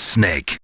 Snake.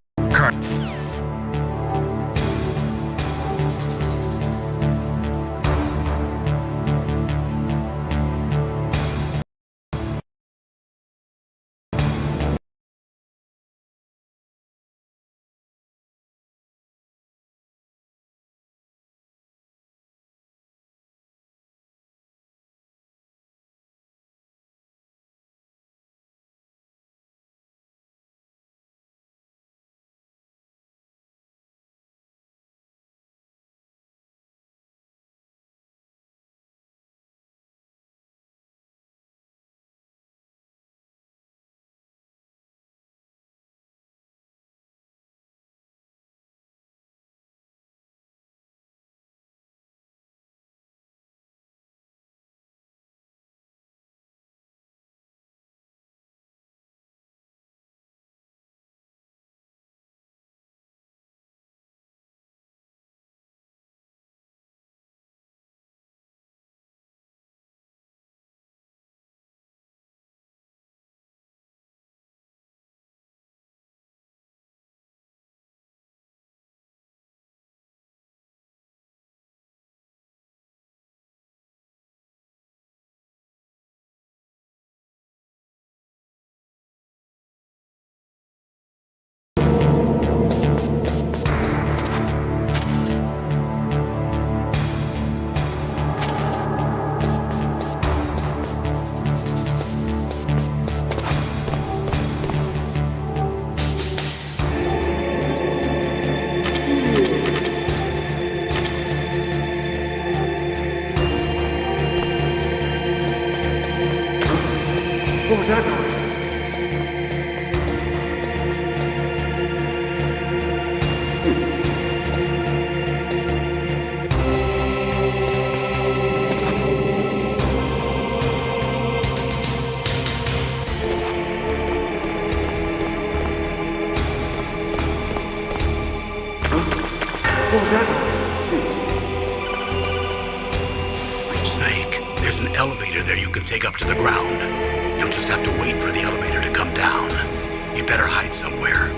What was that noise? What was that noise? Snake, there's an elevator there you can take up to the ground. You'll just have to wait for the elevator to come down. You better hide somewhere.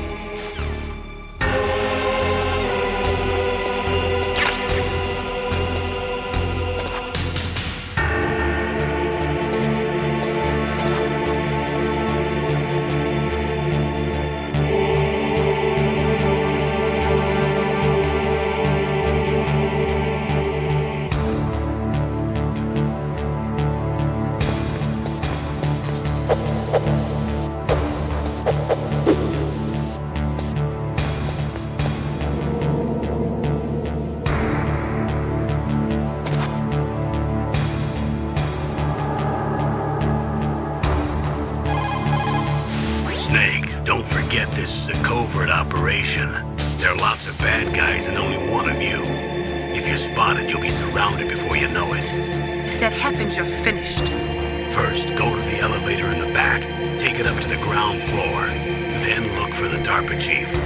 Snake, don't forget this is a covert operation. There are lots of bad guys and only one of you. If you're spotted, you'll be surrounded before you know it. If that happens, you're finished. First, go to the elevator in the back, take it up to the ground floor, then look for the DARPA chief.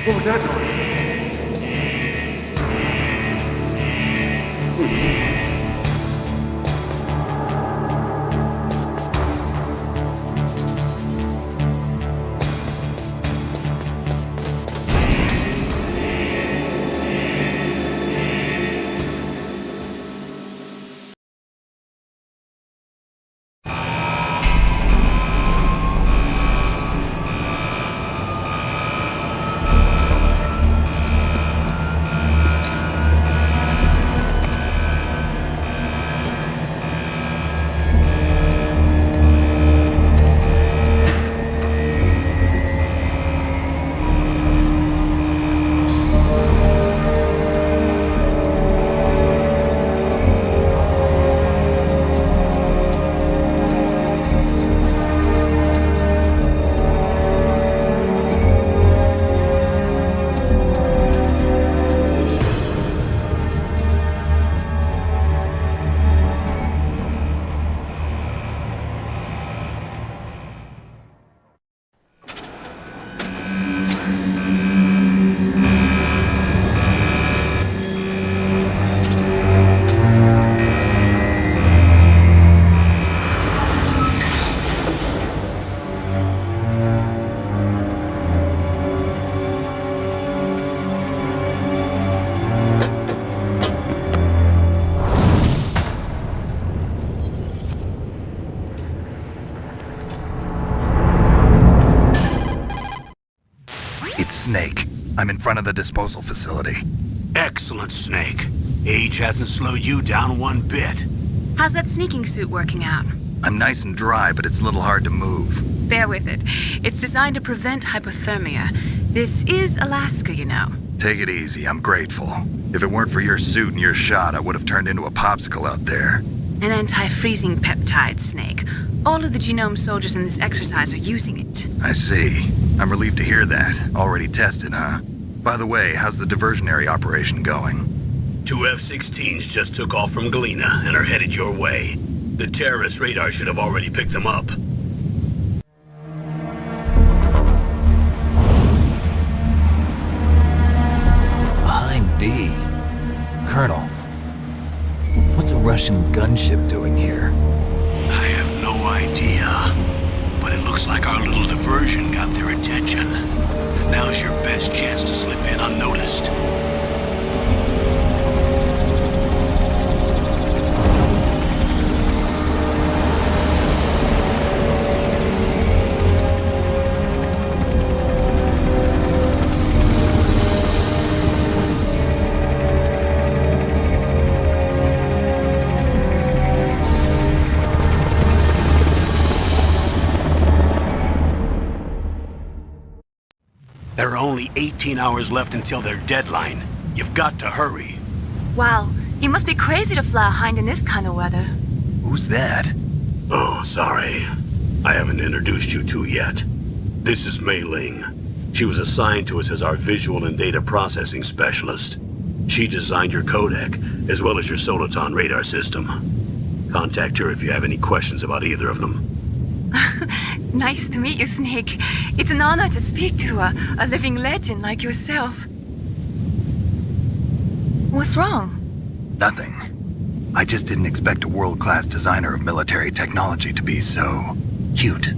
What was that noise? Snake. I'm in front of the disposal facility. Excellent, Snake. Age hasn't slowed you down one bit. How's that sneaking suit working out? I'm nice and dry, but it's a little hard to move. Bear with it. It's designed to prevent hypothermia. This is Alaska, you know. Take it easy, I'm grateful. If it weren't for your suit and your shot, I would have turned into a popsicle out there. An anti-freezing peptide, Snake. All of the genome soldiers in this exercise are using it. I see. I'm relieved to hear that. Already tested, huh? By the way, how's the diversionary operation going? 2 F-16s just took off from Galena and are headed your way. The terrorist radar should have already picked them up. Behind D. Colonel, what's a Russian gunship doing here? I have no idea, but it looks like our little diversion got their attention. Now's your best chance to slip in unnoticed. There are only 18 hours left until their deadline. You've got to hurry. Wow, you must be crazy to fly a hind in this kind of weather. Who's that? Oh, sorry. I haven't introduced you to yet. This is Mei Ling. She was assigned to us as our visual and data processing specialist. She designed your codec, as well as your Soliton radar system. Contact her if you have any questions about either of them. Nice to meet you, Snake. It's an honor to speak to a living legend like yourself. What's wrong? Nothing. I just didn't expect a world-class designer of military technology to be so cute.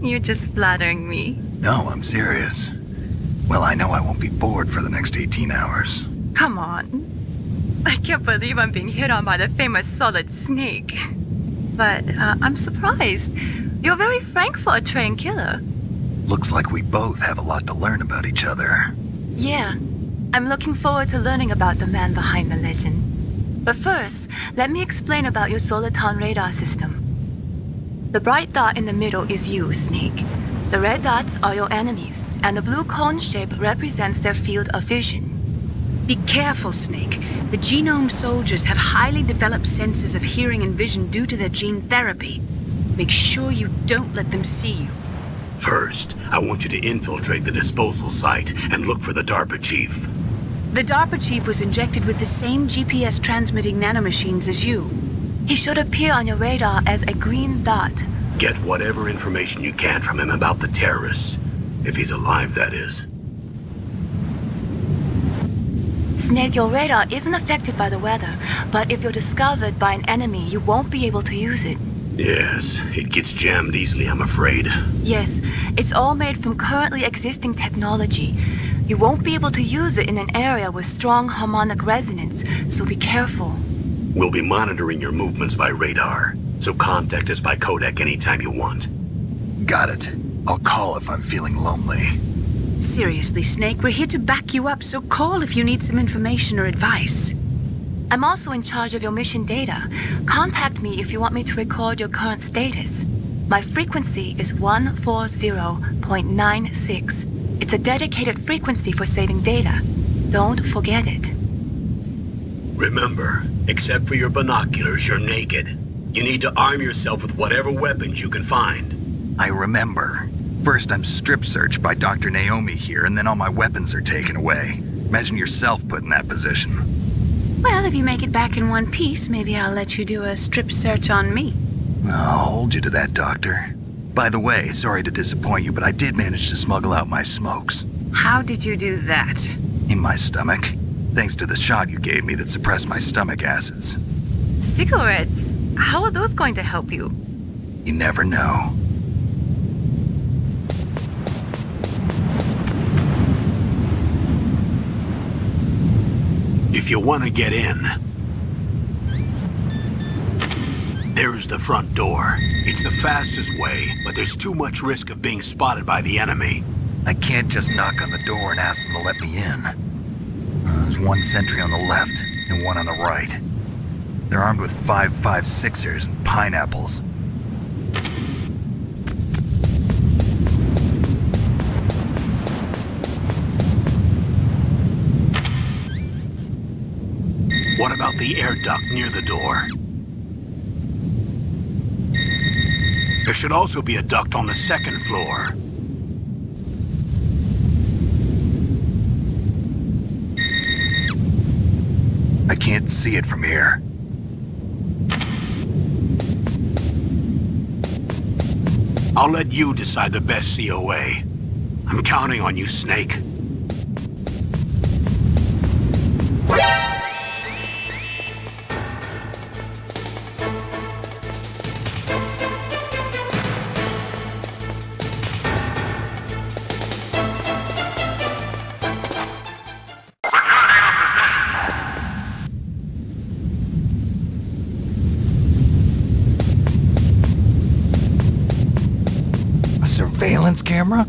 You're just flattering me. No, I'm serious. Well, I know I won't be bored for the next 18 hours. Come on. I can't believe I'm being hit on by the famous Solid Snake. But I'm surprised. You're very frank for a trained killer. Looks like we both have a lot to learn about each other. Yeah. I'm looking forward to learning about the man behind the legend. But first, let me explain about your Soliton radar system. The bright dot in the middle is you, Snake. The red dots are your enemies, and the blue cone shape represents their field of vision. Be careful, Snake. The genome soldiers have highly developed senses of hearing and vision due to their gene therapy. Make sure you don't let them see you. First, I want you to infiltrate the disposal site and look for the DARPA chief. The DARPA chief was injected with the same GPS transmitting nanomachines as you. He should appear on your radar as a green dot. Get whatever information you can from him about the terrorists. If he's alive, that is. Snake, your radar isn't affected by the weather, but if you're discovered by an enemy, you won't be able to use it. Yes, it gets jammed easily, I'm afraid. Yes, it's all made from currently existing technology. You won't be able to use it in an area with strong harmonic resonance, so be careful. We'll be monitoring your movements by radar, so contact us by codec anytime you want. Got it. I'll call if I'm feeling lonely. Seriously, Snake, we're here to back you up, so call if you need some information or advice. I'm also in charge of your mission data. Contact me if you want me to record your current status. My frequency is 140.96. It's a dedicated frequency for saving data. Don't forget it. Remember, except for your binoculars, you're naked. You need to arm yourself with whatever weapons you can find. I remember. First, I'm strip searched by Dr. Naomi here, and then all my weapons are taken away. Imagine yourself put in that position. Well, if you make it back in one piece, maybe I'll let you do a strip search on me. I'll hold you to that, Doctor. By the way, sorry to disappoint you, but I did manage to smuggle out my smokes. How did you do that? In my stomach. Thanks to the shot you gave me that suppressed my stomach acids. Cigarettes? How are those going to help you? You never know. If you want to get in, there's the front door. It's the fastest way, but there's too much risk of being spotted by the enemy. I can't just knock on the door and ask them to let me in. There's one sentry on the left and one on the right. They're armed with 5.56ers and pineapples. What about the air duct near the door? There should also be a duct on the second floor. I can't see it from here. I'll let you decide the best COA. I'm counting on you, Snake. Surveillance camera?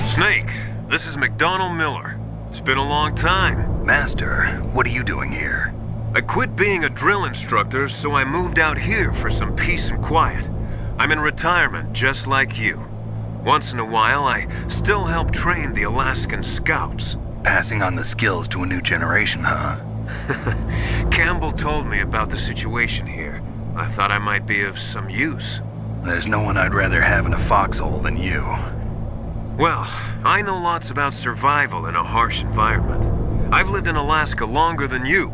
Snake, this is McDonald Miller. It's been a long time. Master, what are you doing here? I quit being a drill instructor, so I moved out here for some peace and quiet. I'm in retirement, just like you. Once in a while, I still help train the Alaskan Scouts. Passing on the skills to a new generation, huh? Campbell told me about the situation here. I thought I might be of some use. There's no one I'd rather have in a foxhole than you. Well, I know lots about survival in a harsh environment. I've lived in Alaska longer than you,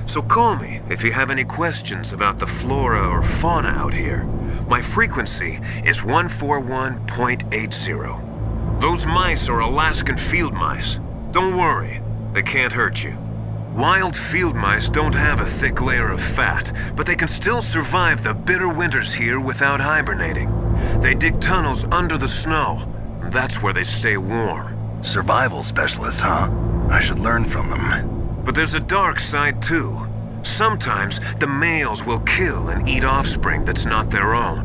so call me if you have any questions about the flora or fauna out here. My frequency is 141.80. Those mice are Alaskan field mice. Don't worry, they can't hurt you. Wild field mice don't have a thick layer of fat, but they can still survive the bitter winters here without hibernating. They dig tunnels under the snow. That's where they stay warm. Survival specialists, huh? I should learn from them. But there's a dark side too. Sometimes the males will kill and eat offspring that's not their own.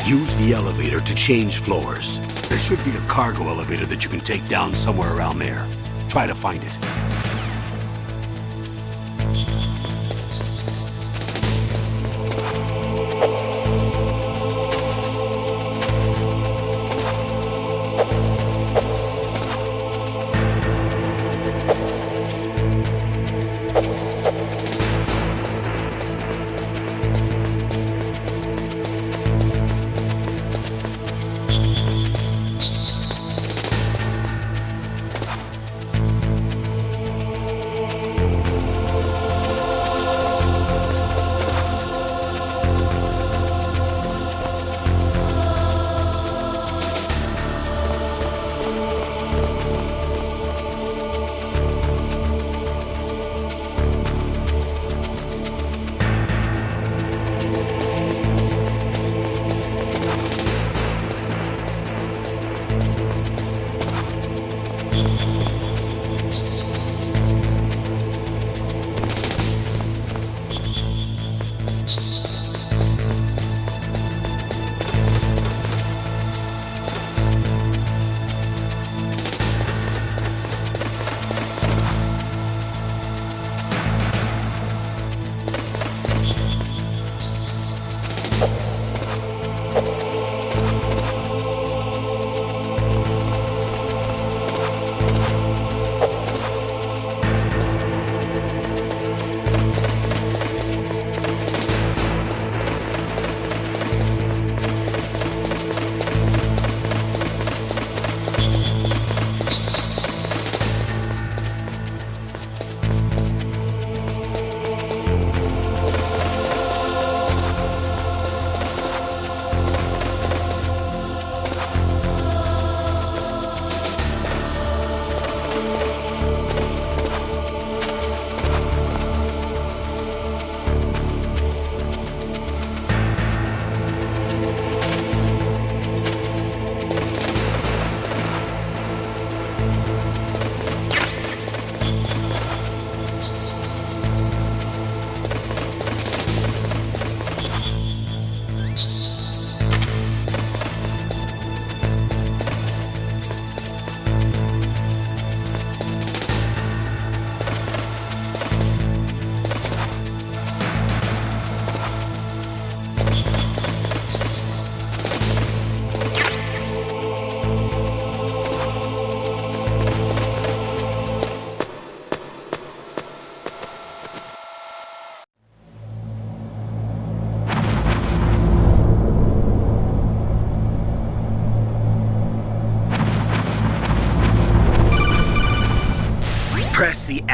Use the elevator to change floors. There should be a cargo elevator that you can take down somewhere around there. Try to find it.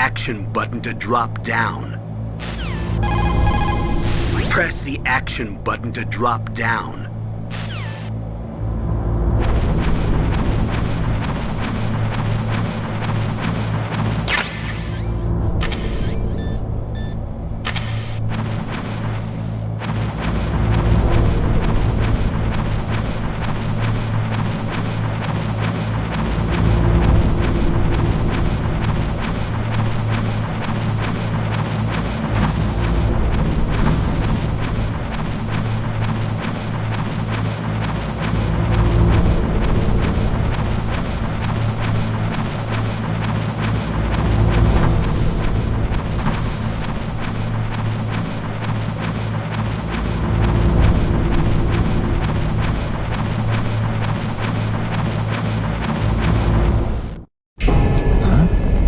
action button to drop down. Press the action button to drop down.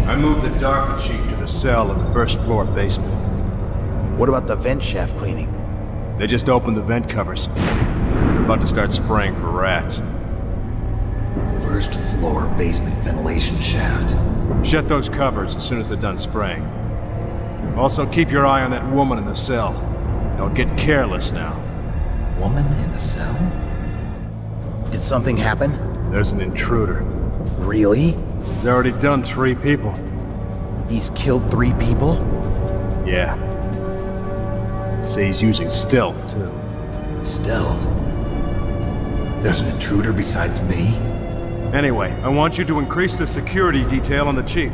I moved the DARPA chief to the cell in the first floor basement. What about the vent shaft cleaning? They just opened the vent covers. They're about to start spraying for rats. First floor basement ventilation shaft. Shut those covers as soon as they're done spraying. Also, keep your eye on that woman in the cell. Don't get careless now. Woman in the cell? Did something happen? There's an intruder. Really? He's already done 3 people. He's killed 3 people? Yeah. Say he's using stealth, too. Stealth? There's an intruder besides me? Anyway, I want you to increase the security detail on the chief.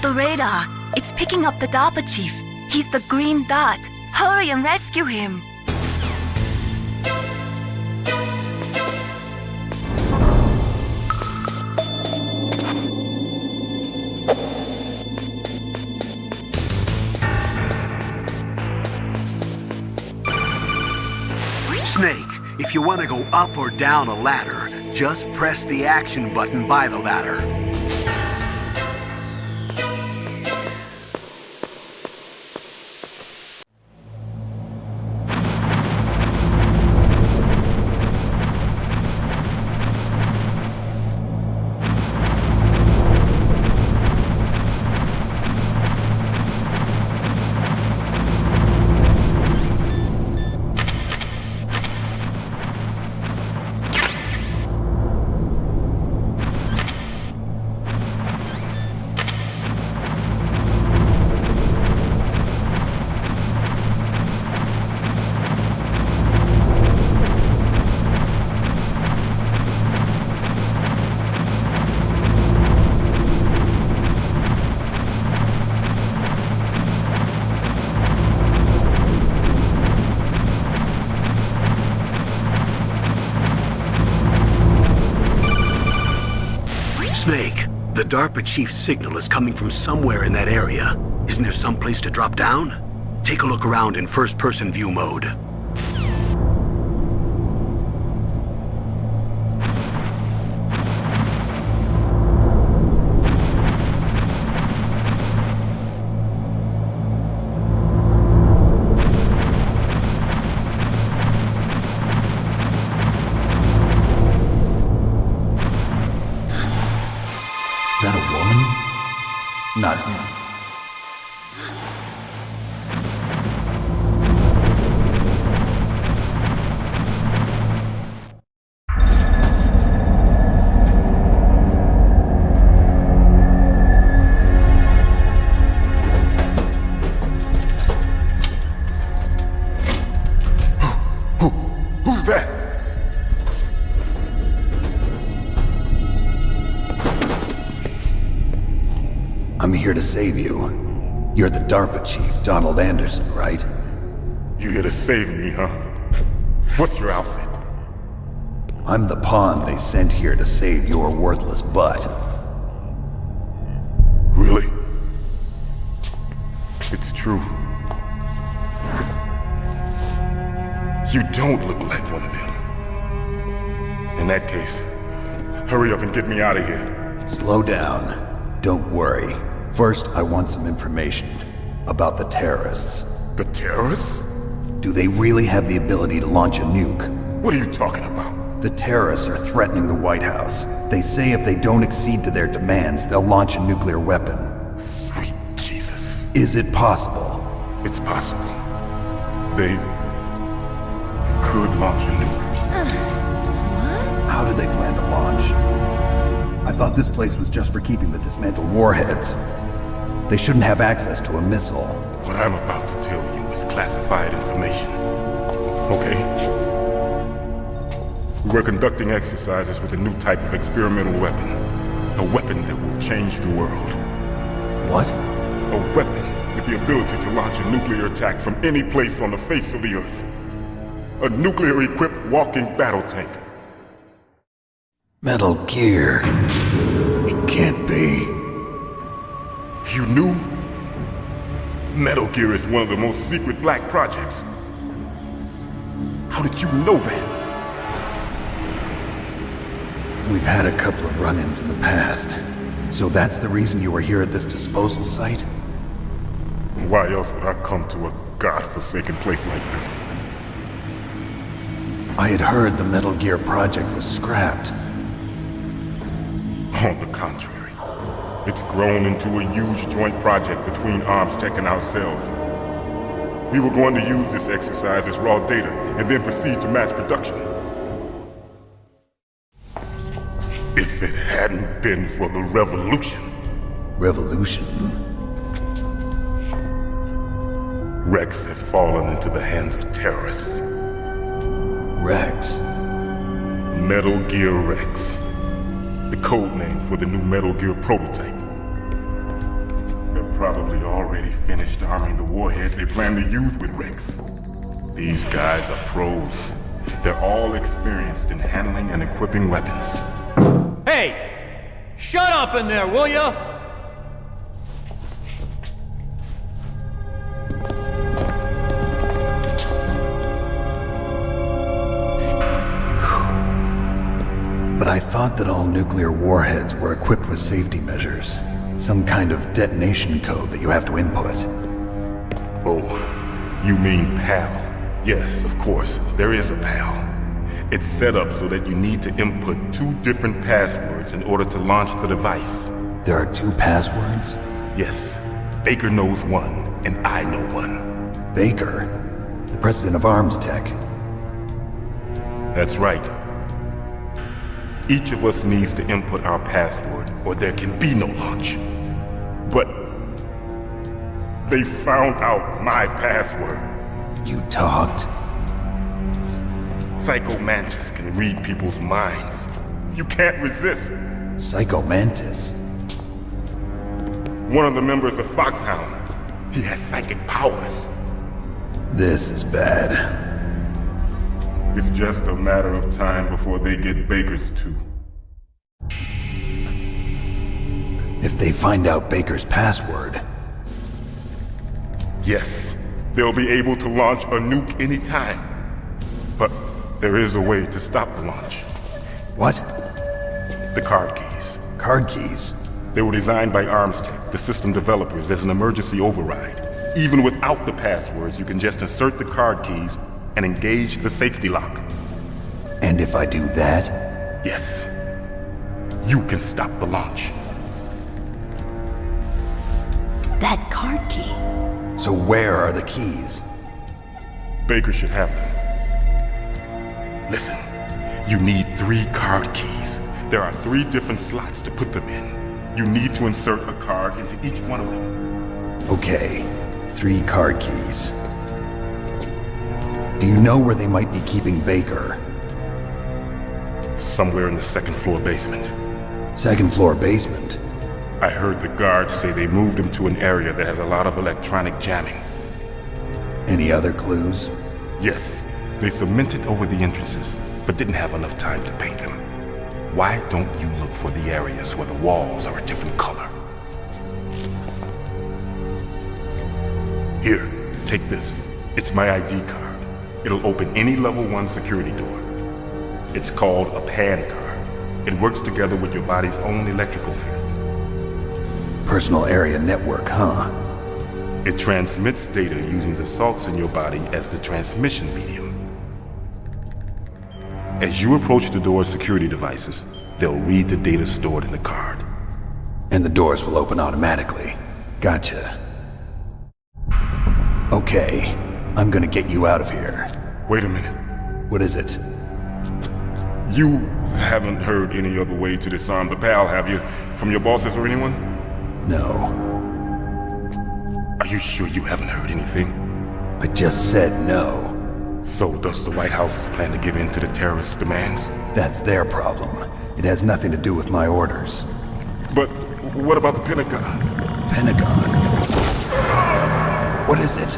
The radar. It's picking up the DARPA chief. He's the green dot. Hurry and rescue him. Snake, if you want to go up or down a ladder, just press the action button by the ladder. Snake, the DARPA chief's signal is coming from somewhere in that area. Isn't there some place to drop down? Take a look around in first-person view mode. Is that a woman? Not me. Who's that? I'm here to save you. You're the DARPA chief, Donald Anderson, right? You here to save me, huh? What's your outfit? I'm the pawn they sent here to save your worthless butt. Really? It's true. You don't look like one of them. In that case, hurry up and get me out of here. Slow down. Don't worry. First, I want some information about the terrorists. The terrorists? Do they really have the ability to launch a nuke? What are you talking about? The terrorists are threatening the White House. They say if they don't accede to their demands, they'll launch a nuclear weapon. Sweet Jesus. Is it possible? It's possible. They could launch a nuke. How do they plan to launch? I thought this place was just for keeping the dismantled warheads. They shouldn't have access to a missile. What I'm about to tell you is classified information. Okay? We were conducting exercises with a new type of experimental weapon. A weapon that will change the world. What? A weapon with the ability to launch a nuclear attack from any place on the face of the Earth. A nuclear-equipped walking battle tank. Metal Gear. It can't be. You knew? Metal Gear is one of the most secret black projects. How did you know that? We've had a couple of run-ins in the past. So that's the reason you were here at this disposal site? Why else would I come to a godforsaken place like this? I had heard the Metal Gear project was scrapped. On the contrary, it's grown into a huge joint project between ArmsTech and ourselves. We were going to use this exercise as raw data and then proceed to mass production. If it hadn't been for the revolution. Revolution? Rex has fallen into the hands of terrorists. Rex? Metal Gear Rex. The code name for the new Metal Gear prototype. They're probably already finished arming the warhead they plan to use with Rex. These guys are pros. They're all experienced in handling and equipping weapons. Hey! Shut up in there, will ya? thought that all nuclear warheads were equipped with safety measures. Some kind of detonation code that you have to input. Oh, you mean PAL? Yes, of course, there is a PAL. It's set up so that you need to input 2 different passwords in order to launch the device. There are 2 passwords? Yes, Baker knows one, and I know one. Baker? The president of Arms Tech. That's right. Each of us needs to input our password, or there can be no launch. But they found out my password. You talked? Psycho Mantis can read people's minds. You can't resist. Psycho Mantis? One of the members of Foxhound. He has psychic powers. This is bad. It's just a matter of time before they get Baker's too. If they find out Baker's password... Yes, they'll be able to launch a nuke anytime. But there is a way to stop the launch. What? The card keys. Card keys? They were designed by Arms Tech, the system developers, as an emergency override. Even without the passwords, you can just insert the card keys and engage the safety lock. And if I do that? Yes. You can stop the launch. That card key. So where are the keys? Baker should have them. Listen, you need 3 card keys. There are 3 different slots to put them in. You need to insert a card into each one of them. Okay, 3 card keys. Do you know where they might be keeping Baker? Somewhere in the 2nd floor basement. 2nd floor basement? I heard the guards say they moved him to an area that has a lot of electronic jamming. Any other clues? Yes, they cemented over the entrances, but didn't have enough time to paint them. Why don't you look for the areas where the walls are a different color? Here, take this. It's my ID card. It'll open any level 1 security door. It's called a PAN card. It works together with your body's own electrical field. Personal area network, huh? It transmits data using the salts in your body as the transmission medium. As you approach the door's security devices, they'll read the data stored in the card. And the doors will open automatically. Gotcha. Okay, I'm gonna get you out of here. Wait a minute. What is it? You haven't heard any other way to disarm the PAL, have you? From your bosses or anyone? No. Are you sure you haven't heard anything? I just said no. So does the White House plan to give in to the terrorists' demands? That's their problem. It has nothing to do with my orders. But what about the Pentagon? Pentagon? What is it?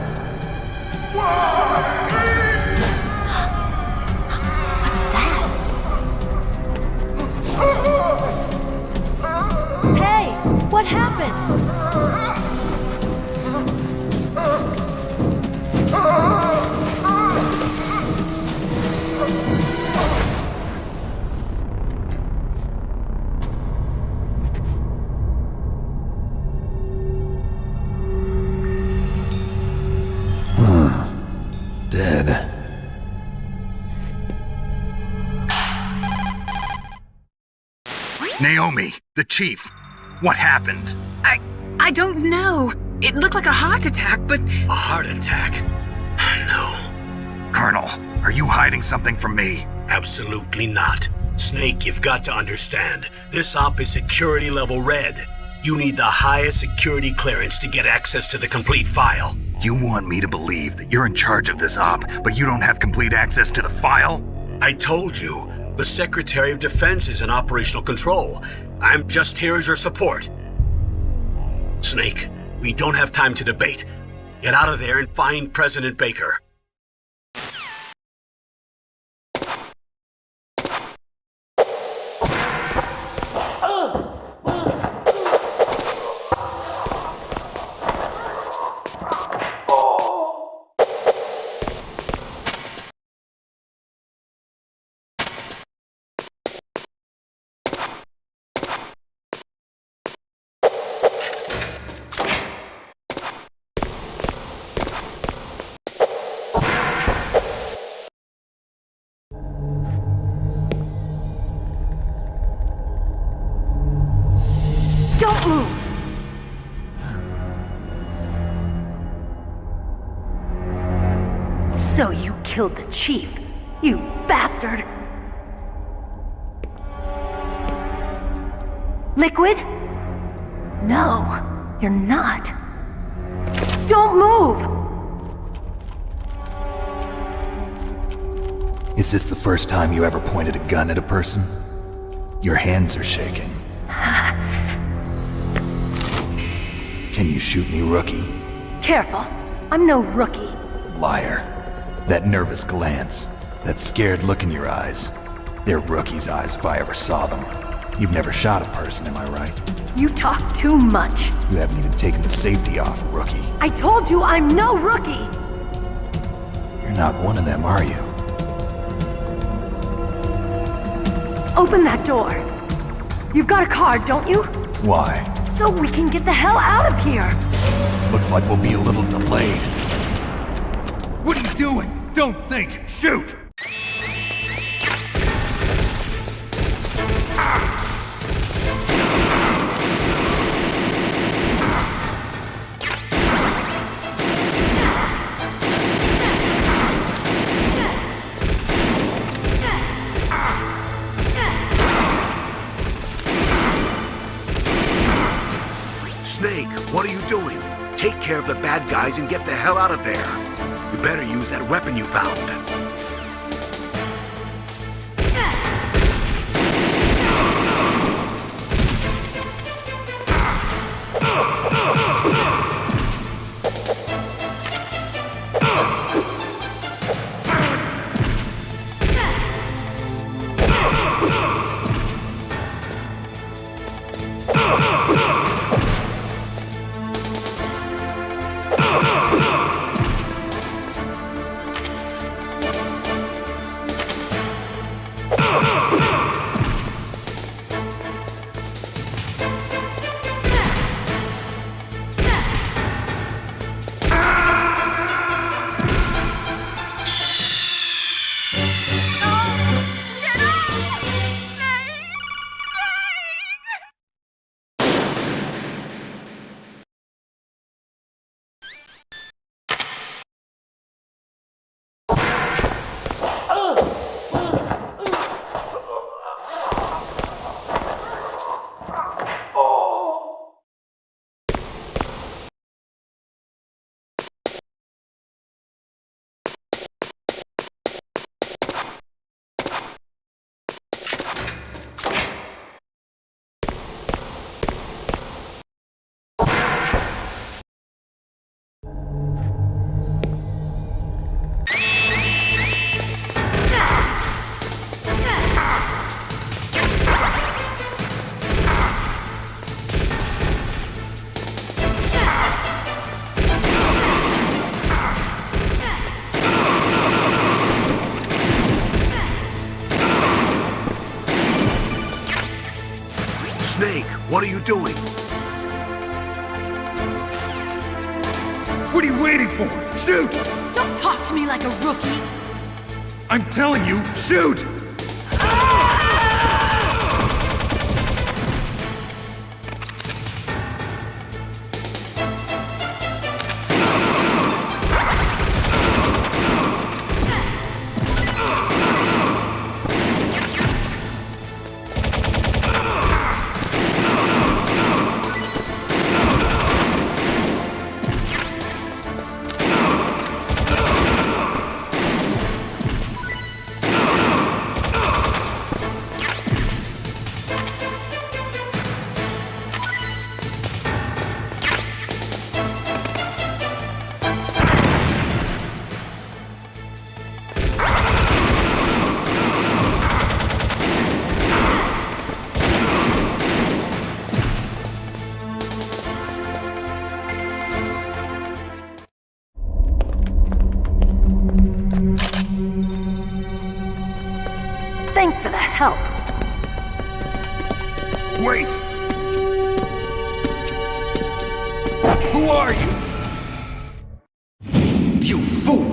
What's that? Hey, what happened? Dead. Naomi, the chief. What happened? I don't know. It looked like a heart attack, but... A heart attack? No. Colonel, are you hiding something from me? Absolutely not. Snake, you've got to understand. This op is security level red. You need the highest security clearance to get access to the complete file. You want me to believe that you're in charge of this op, but you don't have complete access to the file? I told you, the Secretary of Defense is in operational control. I'm just here as your support. Snake, we don't have time to debate. Get out of there and find President Baker. So you killed the chief, you bastard! Liquid? No, you're not. Don't move! Is this the first time you ever pointed a gun at a person? Your hands are shaking. Can you shoot me, rookie? Careful, I'm no rookie. Liar. That nervous glance, that scared look in your eyes. They're rookie's eyes if I ever saw them. You've never shot a person, am I right? You talk too much. You haven't even taken the safety off, rookie. I told you I'm no rookie! You're not one of them, are you? Open that door. You've got a card, don't you? Why? So we can get the hell out of here! Looks like we'll be a little delayed. What are you doing? Don't think! Shoot! Snake, what are you doing? Take care of the bad guys and get the hell out of there. You better use that weapon you found. Snake, what are you doing? What are you waiting for? Shoot! Don't talk to me like a rookie. I'm telling you, shoot! Thanks for the help. Wait! Who are you? You fool!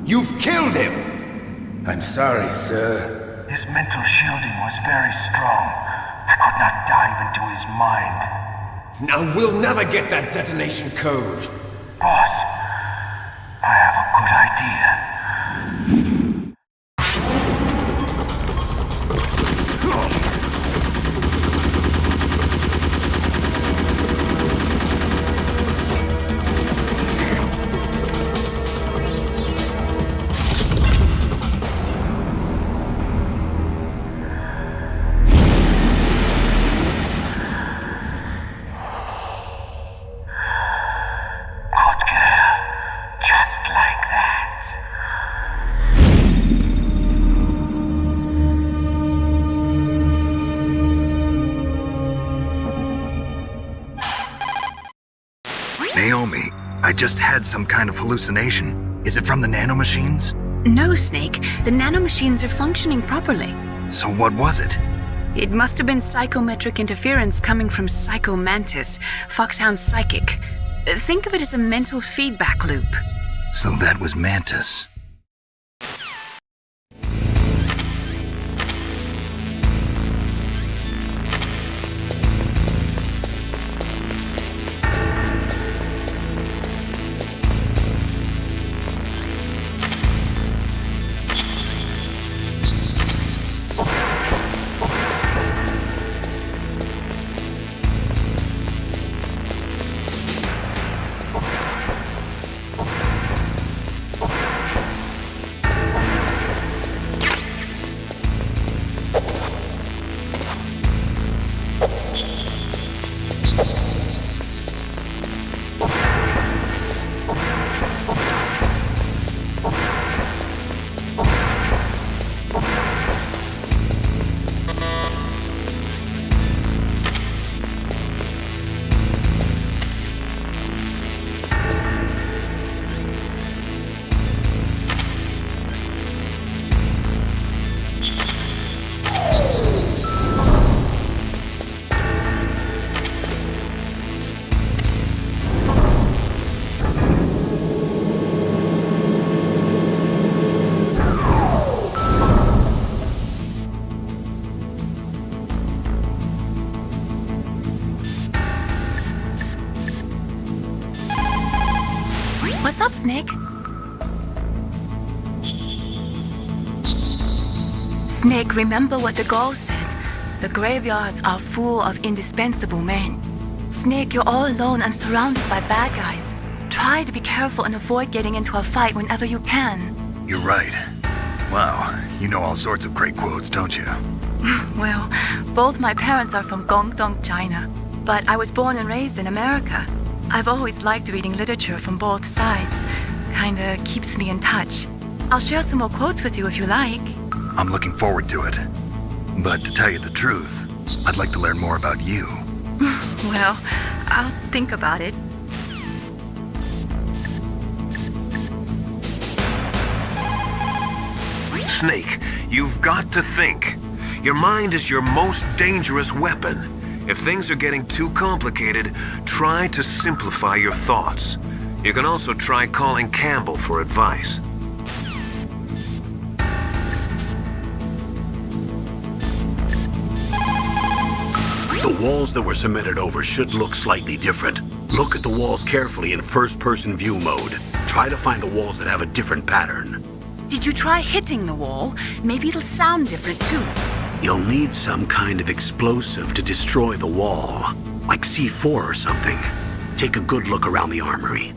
You've killed him! I'm sorry, sir. His mental shielding was very strong. I could not dive into his mind. Now we'll never get that detonation code. Boss, I have a good idea. Naomi, I just had some kind of hallucination. Is it from the nanomachines? No, Snake. The nanomachines are functioning properly. So what was it? It must have been psychometric interference coming from Psycho Mantis, Foxhound Psychic. Think of it as a mental feedback loop. So that was Mantis. What's up, Snake? Snake, remember what the Gaul said. The graveyards are full of indispensable men. Snake, you're all alone and surrounded by bad guys. Try to be careful and avoid getting into a fight whenever you can. You're right. Wow, you know all sorts of great quotes, don't you? Well, both my parents are from Guangdong, China, but I was born and raised in America. I've always liked reading literature from both sides. Kinda keeps me in touch. I'll share some more quotes with you if you like. I'm looking forward to it. But to tell you the truth, I'd like to learn more about you. Well, I'll think about it. Snake, you've got to think. Your mind is your most dangerous weapon. If things are getting too complicated, try to simplify your thoughts. You can also try calling Campbell for advice. The walls that were cemented over should look slightly different. Look at the walls carefully in first-person view mode. Try to find the walls that have a different pattern. Did you try hitting the wall? Maybe it'll sound different too. You'll need some kind of explosive to destroy the wall, like C4 or something. Take a good look around the armory.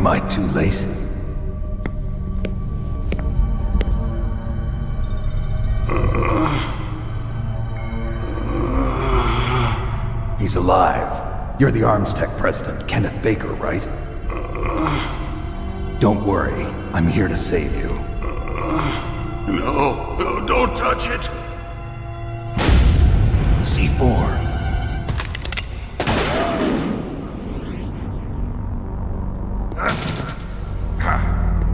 I too late? He's alive. You're the Arms Tech president, Kenneth Baker, right? Don't worry. I'm here to save you. No, don't touch it! C4.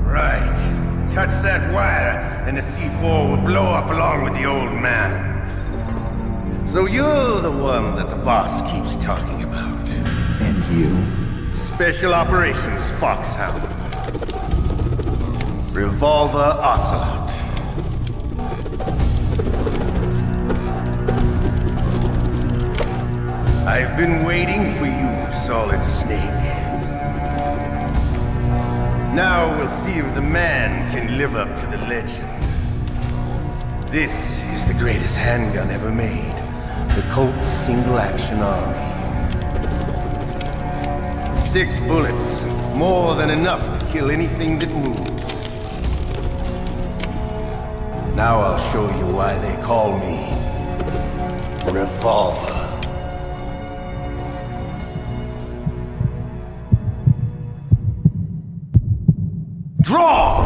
Right. Touch that wire, and the C4 will blow up along with the old man. So you're the one that the boss keeps talking about. And you? Special Operations Foxhound. Revolver Ocelot. I've been waiting for you, Solid Snake. Now we'll see if the man can live up to the legend. This is the greatest handgun ever made. The Colt Single Action Army. 6 bullets, more than enough to kill anything that moves. Now I'll show you why they call me Revolver. Draw!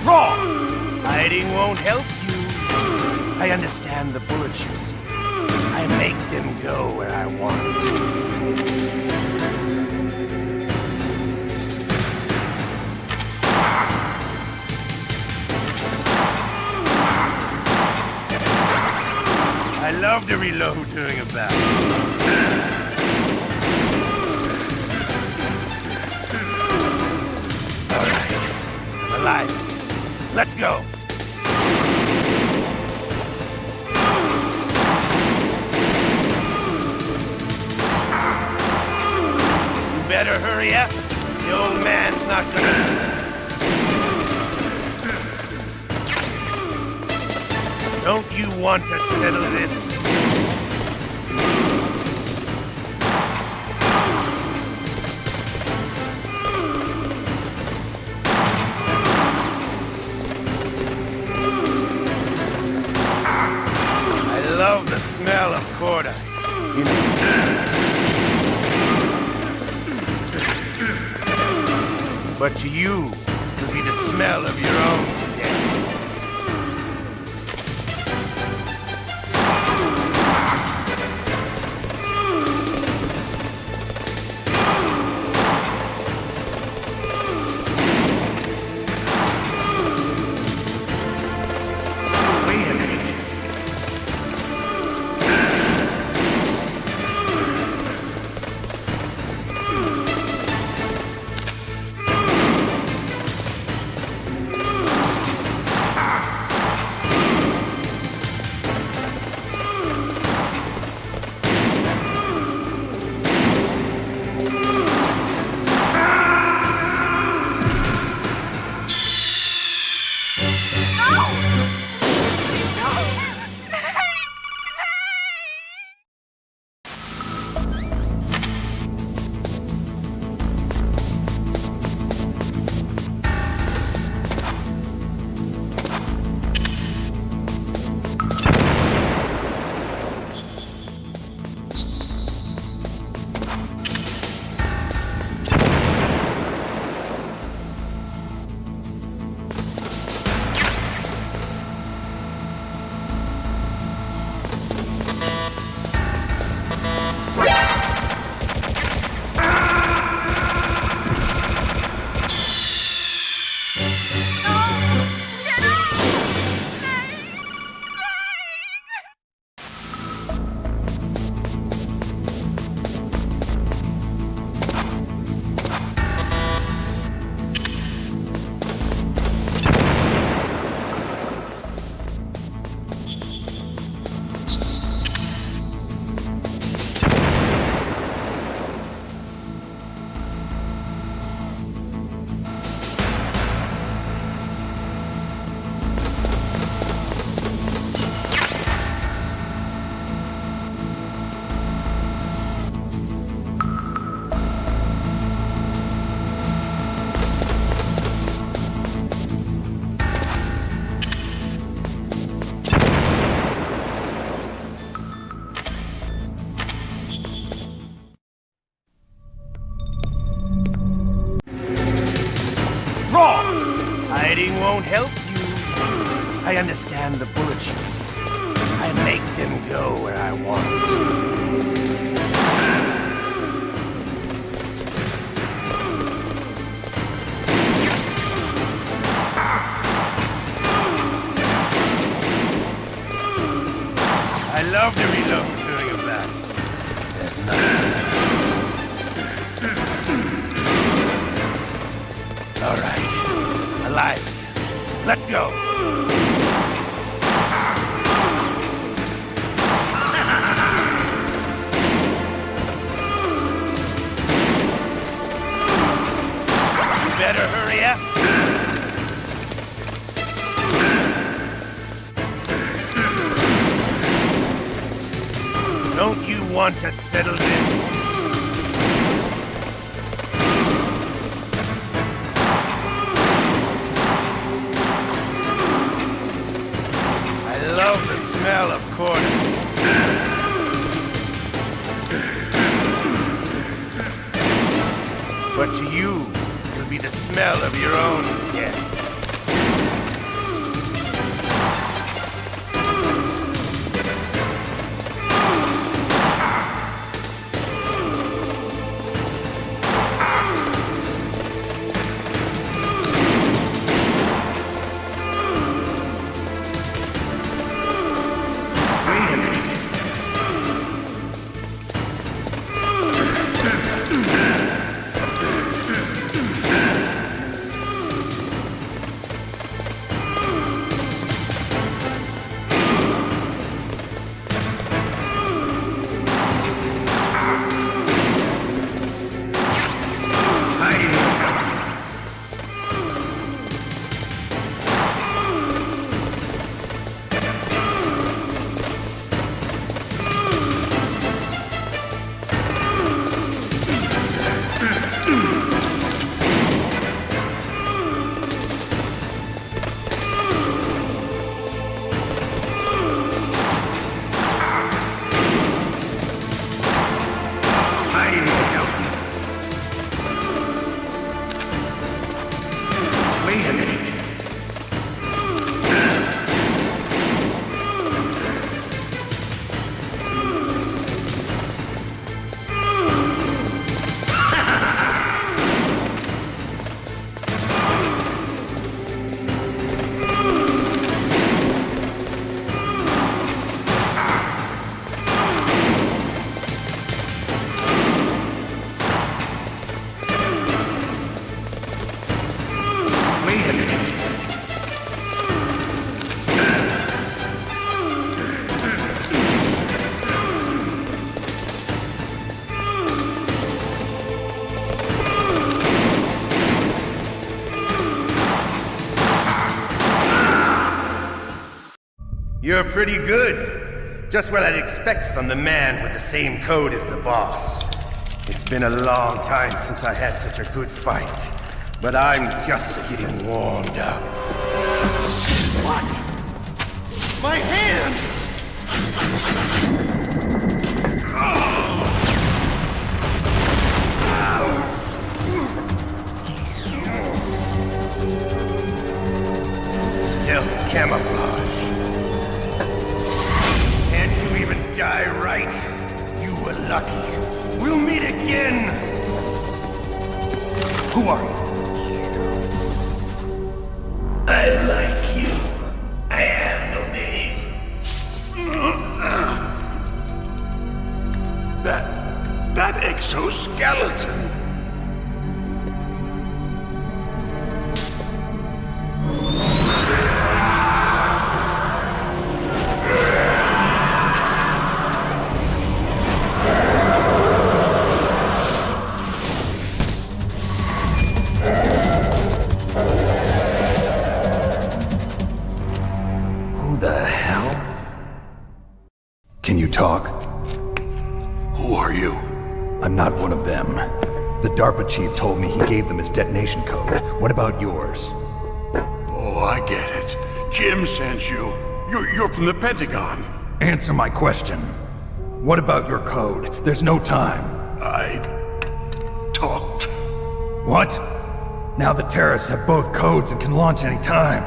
Draw! Hiding won't help you. I understand the bullets you see. I make them go where I want. I love to reload during a battle. All right, I'm alive. Let's go. Better hurry up. The old man's not gonna... Don't you want to settle this? I love the smell of cordite. You know. But to you, it'll be the smell of your own death. Wait a minute. help you. I understand the bullets you see. I make them go where I want. I love to reload during a battle. There's nothing. All right. Alive. Let's go. You better hurry up. Don't you want to settle this? I love the smell of corn. But to you, it'll be the smell of your own death. You're pretty good. Just what I'd expect from the man with the same code as the boss. It's been a long time since I had such a good fight, but I'm just getting warmed up. What? My hand! Stealth camouflage. Can't you even die right? You were lucky. We'll meet again! Who are you? I'm like you. I have no name. That exoskeleton. Can you talk? Who are you? I'm not one of them. The DARPA chief told me he gave them his detonation code. What about yours? Oh, I get it. Jim sent you. You're from the Pentagon. Answer my question. What about your code? There's no time. I talked. What? Now the terrorists have both codes and can launch any time.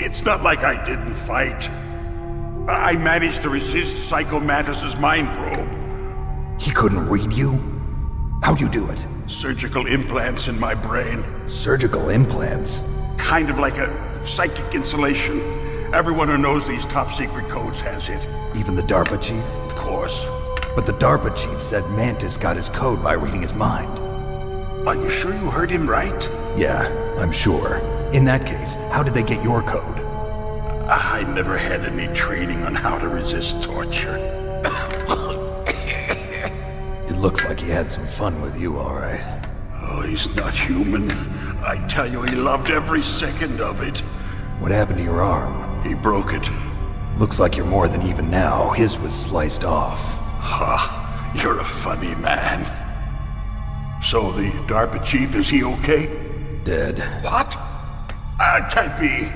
It's not like I didn't fight. I managed to resist Psycho Mantis's mind probe. He couldn't read you? How'd you do it? Surgical implants in my brain. Surgical implants? Kind of like a psychic insulation. Everyone who knows these top secret codes has it. Even the DARPA chief? Of course. But the DARPA chief said Mantis got his code by reading his mind. Are you sure you heard him right? Yeah, I'm sure. In that case, how did they get your code? I never had any training on how to resist torture. It looks like he had some fun with you, all right. Oh, he's not human. I tell you, he loved every second of it. What happened to your arm? He broke it. Looks like you're more than even now. His was sliced off. Ha, you're a funny man. So the DARPA chief, is he okay? Dead. What? Can't be.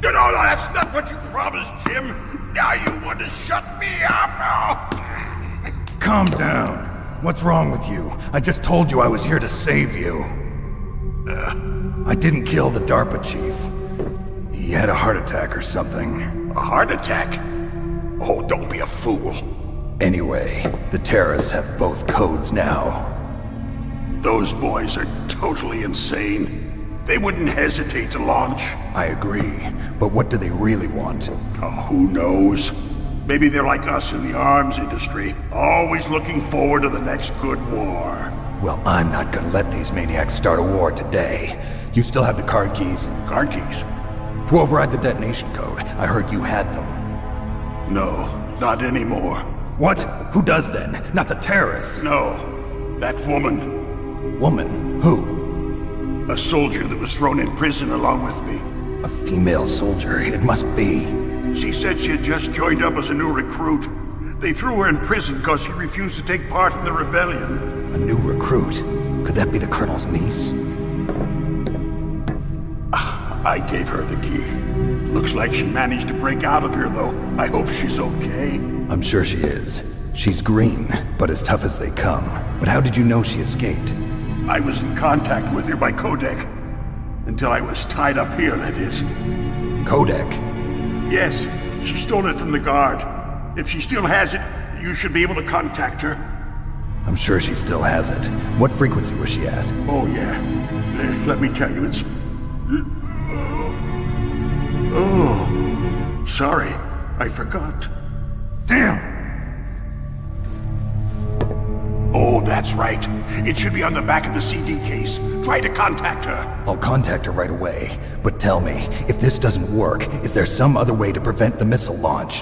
No, that's not what you promised, Jim. Now you want to shut me up? Oh. Calm down. What's wrong with you? I just told you I was here to save you. I didn't kill the DARPA chief. He had a heart attack or something. A heart attack? Oh, don't be a fool. Anyway, the terrorists have both codes now. Those boys are totally insane. They wouldn't hesitate to launch. I agree, but what do they really want? Oh, who knows? Maybe they're like us in the arms industry, always looking forward to the next good war. Well, I'm not gonna let these maniacs start a war today. You still have the card keys? Card keys? To override the detonation code. I heard you had them. No, not anymore. What? Who does then? Not the terrorists? No, that woman. Woman? Who? A soldier that was thrown in prison along with me. A female soldier, it must be. She said she had just joined up as a new recruit. They threw her in prison because she refused to take part in the rebellion. A new recruit? Could that be the Colonel's niece? I gave her the key. Looks like she managed to break out of here, though. I hope she's okay. I'm sure she is. She's green, but as tough as they come. But how did you know she escaped? I was in contact with her by codec. Until I was tied up here, that is. Codec? Yes, she stole it from the guard. If she still has it, you should be able to contact her. I'm sure she still has it. What frequency was she at? Oh, yeah. Let me tell you, it's... Oh, sorry. I forgot. Damn! Oh, that's right. It should be on the back of the CD case. Try to contact her. I'll contact her right away. But tell me, if this doesn't work, is there some other way to prevent the missile launch?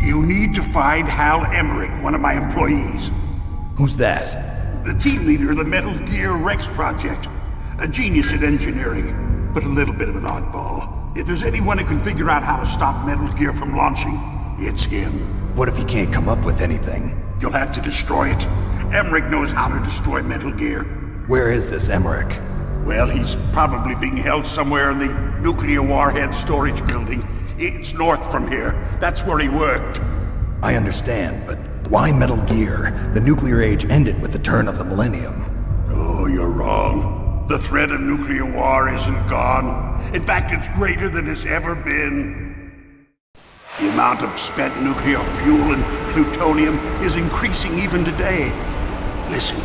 You need to find Hal Emmerich, one of my employees. Who's that? The team leader of the Metal Gear Rex project. A genius at engineering, but a little bit of an oddball. If there's anyone who can figure out how to stop Metal Gear from launching, it's him. What if he can't come up with anything? You'll have to destroy it. Emmerich knows how to destroy Metal Gear. Where is this Emmerich? Well, he's probably being held somewhere in the nuclear warhead storage building. It's north from here. That's where he worked. I understand, but why Metal Gear? The nuclear age ended with the turn of the millennium. Oh, you're wrong. The threat of nuclear war isn't gone. In fact, it's greater than it's ever been. The amount of spent nuclear fuel and plutonium is increasing even today. Listen,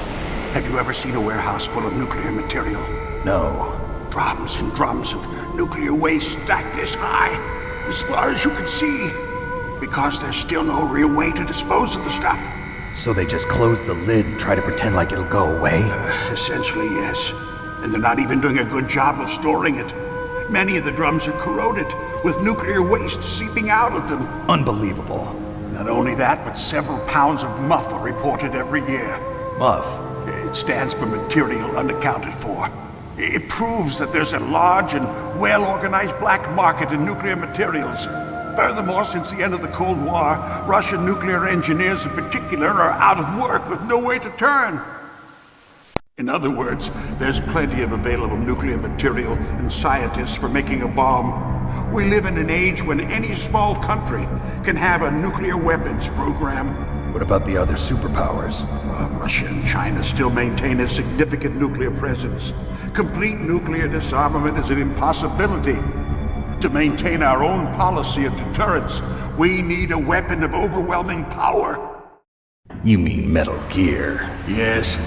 have you ever seen a warehouse full of nuclear material? No. Drums and drums of nuclear waste stacked this high, as far as you can see. Because there's still no real way to dispose of the stuff. So they just close the lid and try to pretend like it'll go away? Essentially, yes. And they're not even doing a good job of storing it. Many of the drums are corroded, with nuclear waste seeping out of them. Unbelievable. Not only that, but several pounds of MUF are reported every year. MUF? It stands for material unaccounted for. It proves that there's a large and well-organized black market in nuclear materials. Furthermore, since the end of the Cold War, Russian nuclear engineers in particular are out of work with no way to turn. In other words, there's plenty of available nuclear material and scientists for making a bomb. We live in an age when any small country can have a nuclear weapons program. What about the other superpowers? Russia and China still maintain a significant nuclear presence, Complete nuclear disarmament is an impossibility. To maintain our own policy of deterrence, we need a weapon of overwhelming power. You mean Metal Gear? Yes.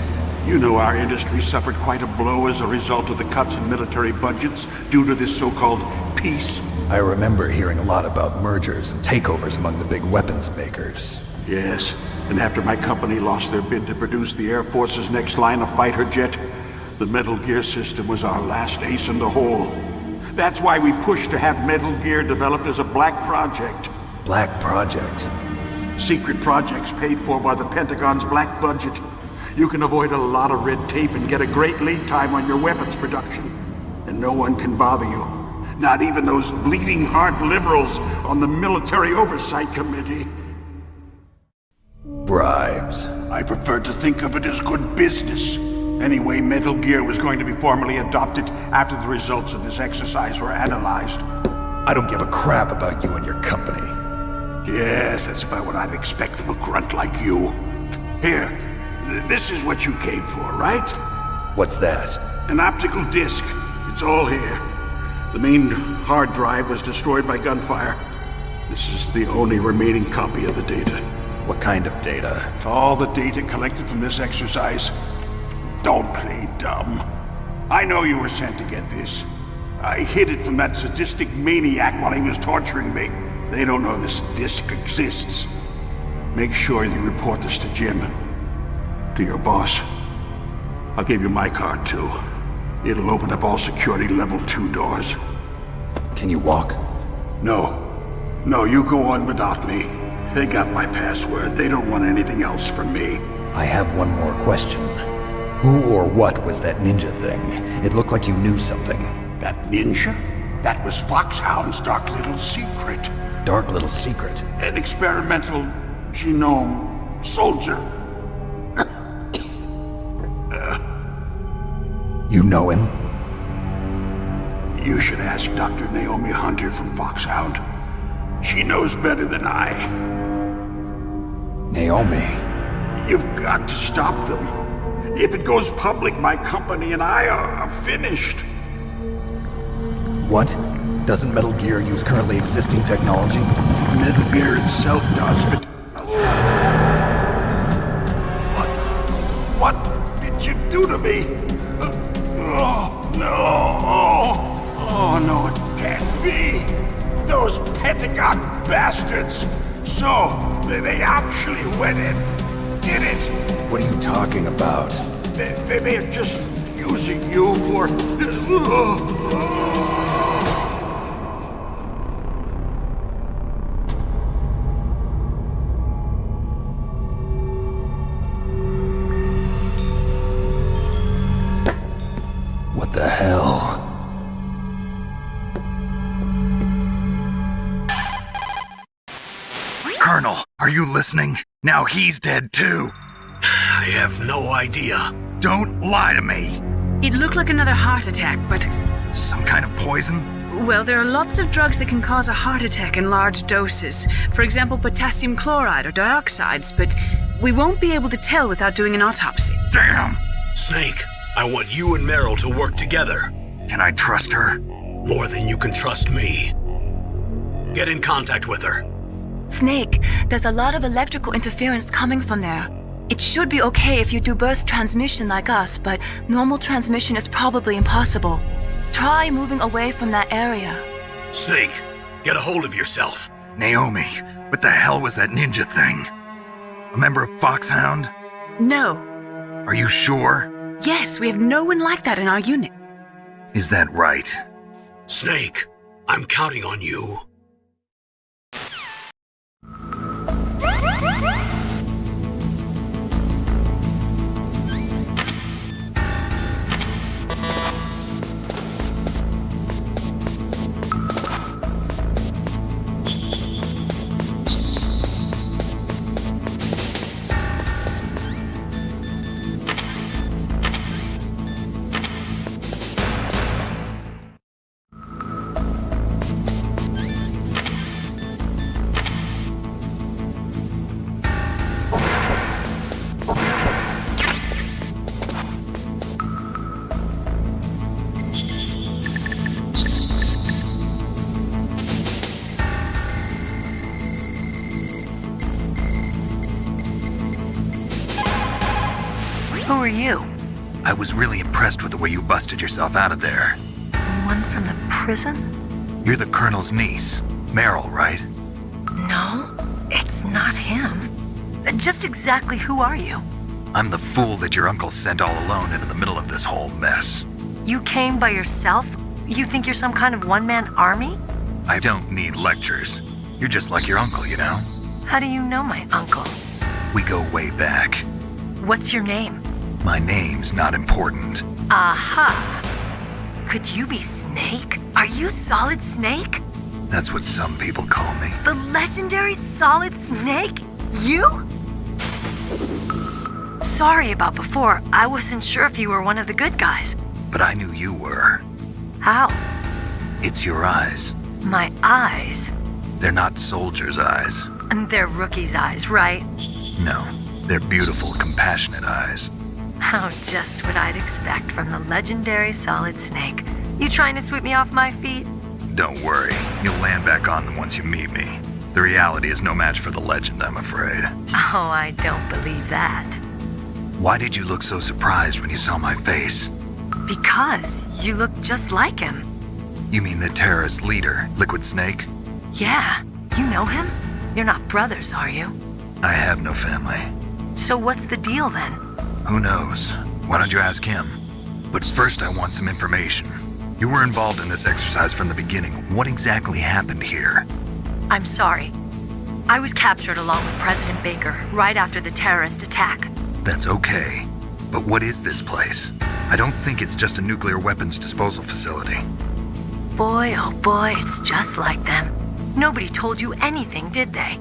You know our industry suffered quite a blow as a result of the cuts in military budgets due to this so-called peace. I remember hearing a lot about mergers and takeovers among the big weapons makers. Yes, and after my company lost their bid to produce the Air Force's next line of fighter jet, the Metal Gear system was our last ace in the hole. That's why we pushed to have Metal Gear developed as a black project. Black project? Secret projects paid for by the Pentagon's black budget. You can avoid a lot of red tape and get a great lead time on your weapons production. And no one can bother you. Not even those bleeding heart liberals on the Military Oversight Committee. Bribes. I prefer to think of it as good business. Anyway, Metal Gear was going to be formally adopted after the results of this exercise were analyzed. I don't give a crap about you and your company. Yes, that's about what I'd expect from a grunt like you. Here, this is what you came for, right? What's that? An optical disc. It's all here. The main hard drive was destroyed by gunfire. This is the only remaining copy of the data. What kind of data? All the data collected from this exercise. Don't play dumb. I know you were sent to get this. I hid it from that sadistic maniac while he was torturing me. They don't know this disc exists. Make sure you report this to Jim. To your boss. I'll give you my card too. It'll open up all security level 2 doors. Can you walk? No. No, you go on without me. They got my password. They don't want anything else from me. I have one more question. Who or what was that ninja thing? It looked like you knew something. That ninja? That was Foxhound's dark little secret. Dark little secret? An experimental genome soldier. You know him? You should ask Dr. Naomi Hunter from Foxhound. She knows better than I. Naomi? You've got to stop them. If it goes public, my company and I are finished. What? Doesn't Metal Gear use currently existing technology? Metal Gear itself does, but... What did you do to me? Oh, no. Oh, no, it can't be. Those Pentagon bastards. So, they actually went in. Did it. What are you talking about? They're just using you for... What the hell? Colonel, are you listening? Now he's dead too. I have no idea. Don't lie to me. It looked like another heart attack, but... Some kind of poison? Well, there are lots of drugs that can cause a heart attack in large doses. For example, potassium chloride or dioxides, but we won't be able to tell without doing an autopsy. Damn! Snake, I want you and Meryl to work together. Can I trust her? More than you can trust me. Get in contact with her. Snake, there's a lot of electrical interference coming from there. It should be okay if you do burst transmission like us, but normal transmission is probably impossible. Try moving away from that area. Snake, get a hold of yourself. Naomi, what the hell was that ninja thing? A member of Foxhound? No. Are you sure? Yes, we have no one like that in our unit. Is that right? Snake, I'm counting on you. are you? I was really impressed with the way you busted yourself out of there. One from the prison? You're the Colonel's niece, Meryl, right? No, it's not him. Just exactly who are you? I'm the fool that your uncle sent all alone into the middle of this whole mess. You came by yourself? You think you're some kind of one-man army? I don't need lectures. You're just like your uncle, you know? How do you know my uncle? We go way back. What's your name? My name's not important. Aha! Could you be Snake? Are you Solid Snake? That's what some people call me. The legendary Solid Snake? You? Sorry about before. I wasn't sure if you were one of the good guys. But I knew you were. How? It's your eyes. My eyes? They're not soldiers' eyes. And they're rookies' eyes, right? No, they're beautiful, compassionate eyes. Oh, just what I'd expect from the legendary Solid Snake. You trying to sweep me off my feet? Don't worry, you'll land back on them once you meet me. The reality is no match for the legend, I'm afraid. Oh, I don't believe that. Why did you look so surprised when you saw my face? Because you look just like him. You mean the terrorist leader, Liquid Snake? Yeah, you know him? You're not brothers, are you? I have no family. So what's the deal then? Who knows? Why don't you ask him? But first I want some information. You were involved in this exercise from the beginning. What exactly happened here? I'm sorry. I was captured along with President Baker right after the terrorist attack. That's okay. But what is this place? I don't think it's just a nuclear weapons disposal facility. Boy, oh boy, it's just like them. Nobody told you anything, did they?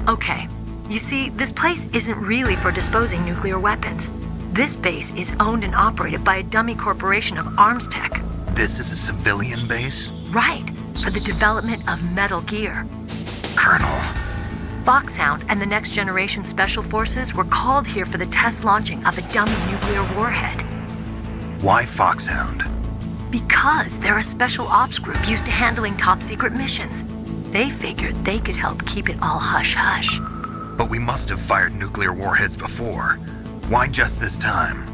Okay, you see, this place isn't really for disposing nuclear weapons. This base is owned and operated by a dummy corporation of arms tech. This is a civilian base? Right, for the development of Metal Gear. Colonel. Foxhound and the Next Generation Special Forces were called here for the test launching of a dummy nuclear warhead. Why Foxhound? Because they're a special ops group used to handling top secret missions. They figured they could help keep it all hush-hush. But we must have fired nuclear warheads before. Why just this time?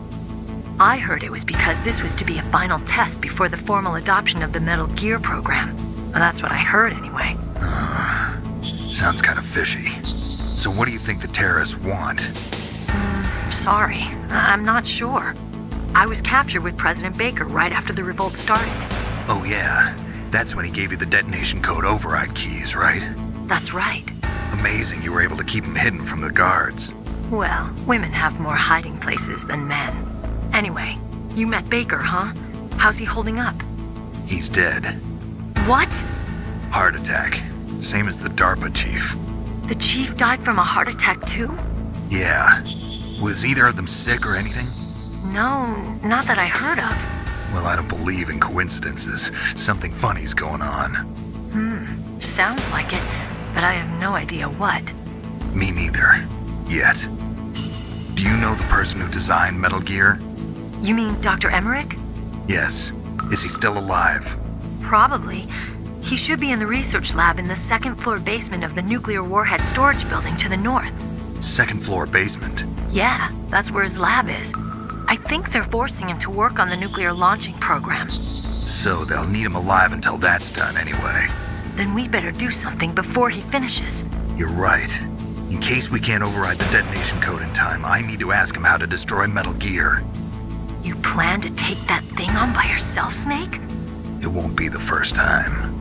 I heard it was because this was to be a final test before the formal adoption of the Metal Gear program. Well, that's what I heard anyway. Sounds kind of fishy. So what do you think the terrorists want? Sorry, I'm not sure. I was captured with President Baker right after the revolt started. Oh yeah, that's when he gave you the detonation code override keys, right? That's right. Amazing you were able to keep him hidden from the guards. Well, women have more hiding places than men. Anyway, you met Baker, huh? How's he holding up? He's dead. What? Heart attack. Same as the DARPA chief. The chief died from a heart attack too? Yeah. Was either of them sick or anything? No, not that I heard of. Well, I don't believe in coincidences. Something funny's going on. Sounds like it, but I have no idea what. Me neither. Yet. Do you know the person who designed Metal Gear? You mean Dr. Emmerich? Yes. Is he still alive? Probably. He should be in the research lab in the second-floor basement of the nuclear warhead storage building to the north. Second-floor basement? Yeah, that's where his lab is. I think they're forcing him to work on the nuclear launching program. So they'll need him alive until that's done anyway. Then we better do something before he finishes. You're right. In case we can't override the detonation code in time, I need to ask him how to destroy Metal Gear. You plan to take that thing on by yourself, Snake? It won't be the first time.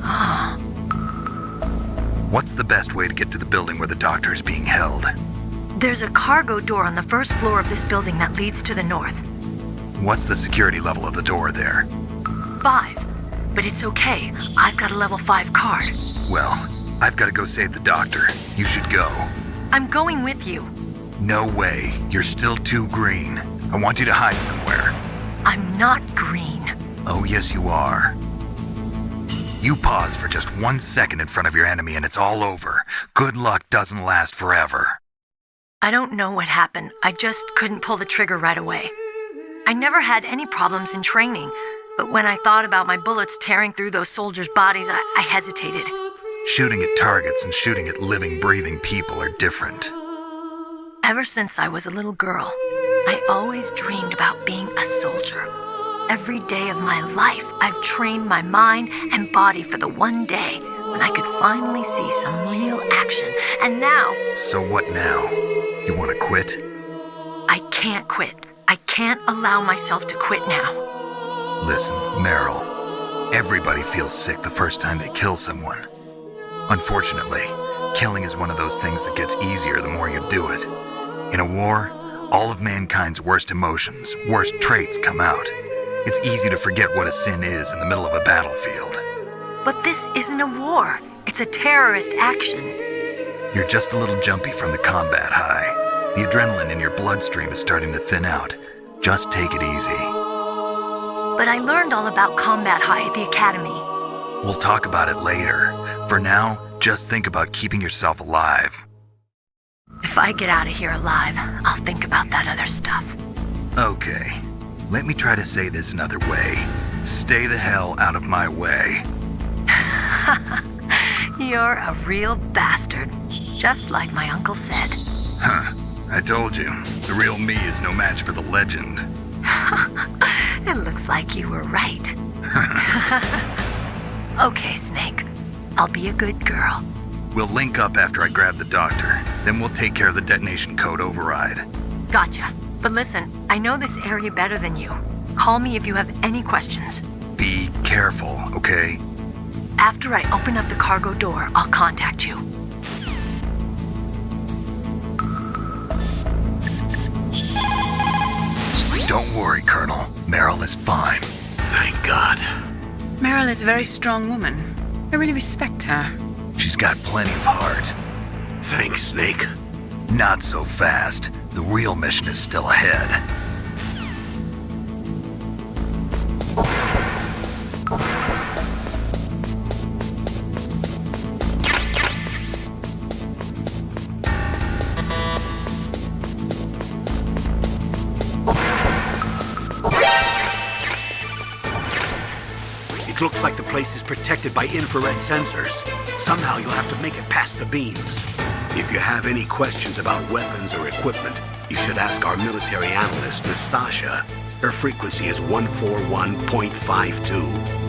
Oh. What's the best way to get to the building where the doctor is being held? There's a cargo door on the first floor of this building that leads to the north. What's the security level of the door there? 5. But it's okay. I've got a level 5 card. Well, I've got to go save the doctor. You should go. I'm going with you. No way. You're still too green. I want you to hide somewhere. I'm not green. Oh, yes, you are. You pause for just 1 second in front of your enemy and it's all over. Good luck doesn't last forever. I don't know what happened. I just couldn't pull the trigger right away. I never had any problems in training, but when I thought about my bullets tearing through those soldiers' bodies, I hesitated. Shooting at targets and shooting at living, breathing people are different. Ever since I was a little girl, I always dreamed about being a soldier. Every day of my life, I've trained my mind and body for the one day when I could finally see some real action. And now... So what now? You want to quit? I can't quit. I can't allow myself to quit now. Listen, Meryl. Everybody feels sick the first time they kill someone. Unfortunately, killing is one of those things that gets easier the more you do it. In a war, all of mankind's worst emotions, worst traits come out. It's easy to forget what a sin is in the middle of a battlefield. But this isn't a war. It's a terrorist action. You're just a little jumpy from the combat high. The adrenaline in your bloodstream is starting to thin out. Just take it easy. But I learned all about combat high at the academy. We'll talk about it later. For now, just think about keeping yourself alive. If I get out of here alive, I'll think about that other stuff. Okay. Let me try to say this another way. Stay the hell out of my way. You're a real bastard, just like my uncle said. Huh. I told you, the real me is no match for the legend. It looks like you were right. Okay, Snake. I'll be a good girl. We'll link up after I grab the doctor. Then we'll take care of the detonation code override. Gotcha. But listen, I know this area better than you. Call me if you have any questions. Be careful, okay? After I open up the cargo door, I'll contact you. Don't worry, Colonel. Meryl is fine. Thank God. Meryl is a very strong woman. I really respect her. She's got plenty of heart. Thanks, Snake. Not so fast. The real mission is still ahead. It looks like the place is protected by infrared sensors. Somehow you'll have to make it past the beams. If you have any questions about weapons or equipment, you should ask our military analyst, Nastasha. Her frequency is 141.52.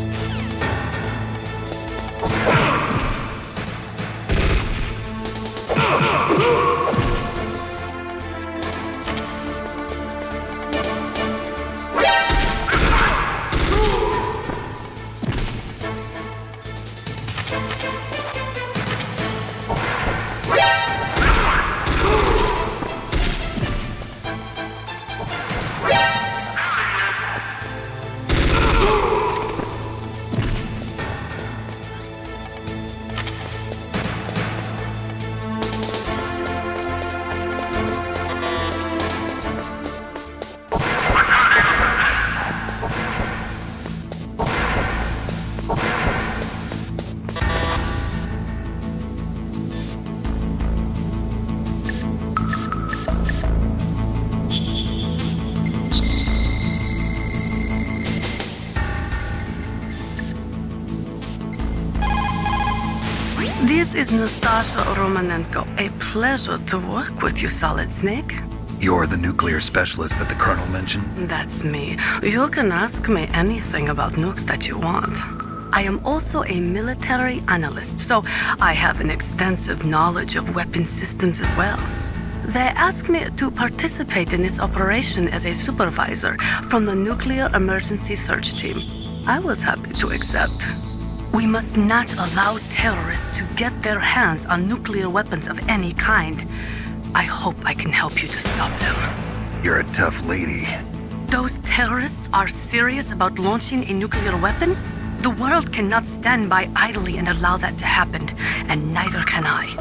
This is Nastasha Romanenko. A pleasure to work with you, Solid Snake. You're the nuclear specialist that the Colonel mentioned? That's me. You can ask me anything about nukes that you want. I am also a military analyst, so I have an extensive knowledge of weapon systems as well. They asked me to participate in this operation as a supervisor from the Nuclear Emergency Search Team. I was happy to accept. We must not allow terrorists to get their hands on nuclear weapons of any kind. I hope I can help you to stop them. You're a tough lady. Those terrorists are serious about launching a nuclear weapon? The world cannot stand by idly and allow that to happen, and neither can I.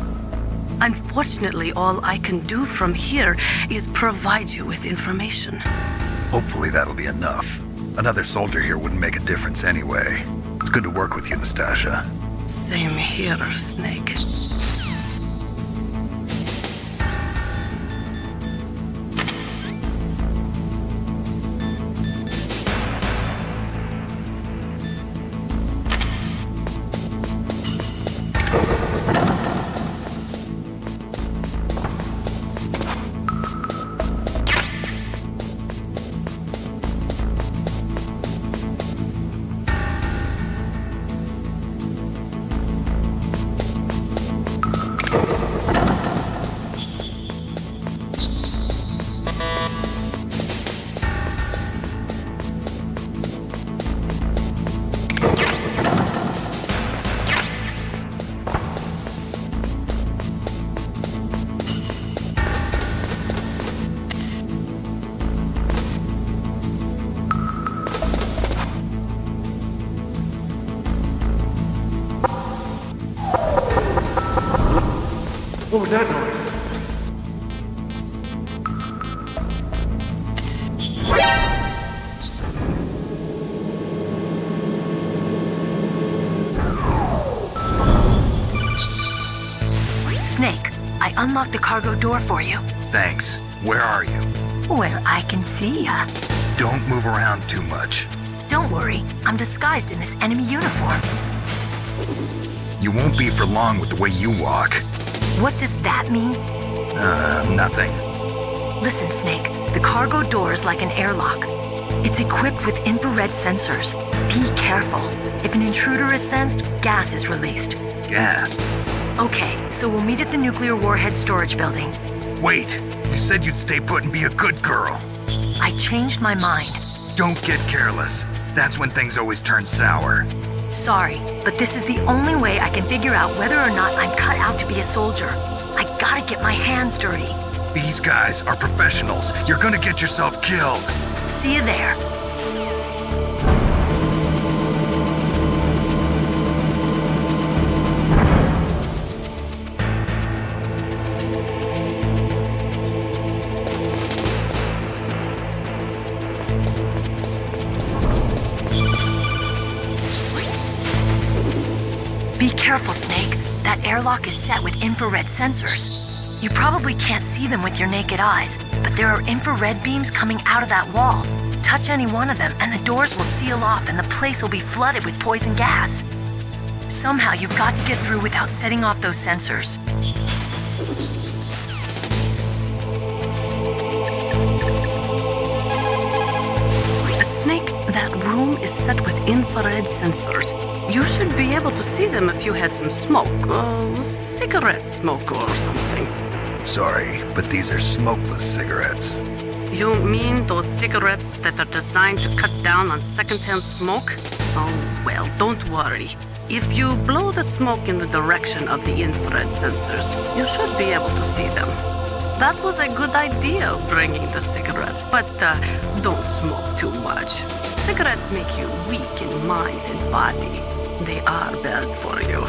Unfortunately, all I can do from here is provide you with information. Hopefully that'll be enough. Another soldier here wouldn't make a difference anyway. It's good to work with you, Nastasha. Same here, Snake. What was that noise? Snake, I unlocked the cargo door for you. Thanks. Where are you? Where I can see ya. Don't move around too much. Don't worry, I'm disguised in this enemy uniform. You won't be for long with the way you walk. What does that mean? Nothing. Listen, Snake, the cargo door is like an airlock. It's equipped with infrared sensors. Be careful. If an intruder is sensed, gas is released. Gas? Okay, so we'll meet at the nuclear warhead storage building. Wait! You said you'd stay put and be a good girl. I changed my mind. Don't get careless. That's when things always turn sour. Sorry, but this is the only way I can figure out whether or not I'm cut out to be a soldier. I gotta get my hands dirty. These guys are professionals. You're gonna get yourself killed. See you there. Be careful, Snake. That airlock is set with infrared sensors. You probably can't see them with your naked eyes, but there are infrared beams coming out of that wall. Touch any one of them and the doors will seal off and the place will be flooded with poison gas. Somehow you've got to get through without setting off those sensors. Snake, that room is set with infrared sensors. You should be able to see them if you had some smoke, cigarette smoke or something. Sorry, but these are smokeless cigarettes. You mean those cigarettes that are designed to cut down on secondhand smoke? Oh, well, don't worry. If you blow the smoke in the direction of the infrared sensors, you should be able to see them. That was a good idea, bringing the cigarettes, but don't smoke too much. Cigarettes make you weak in mind and body. They are bad for you.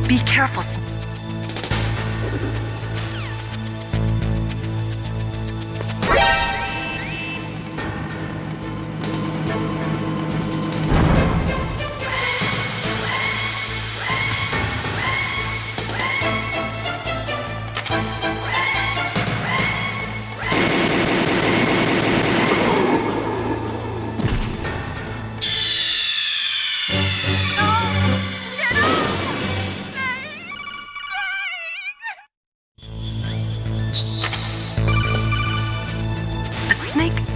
Be careful.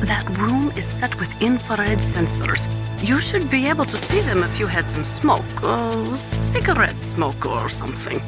That room is set with infrared sensors. You should be able to see them if you had some smoke, cigarette smoke or something.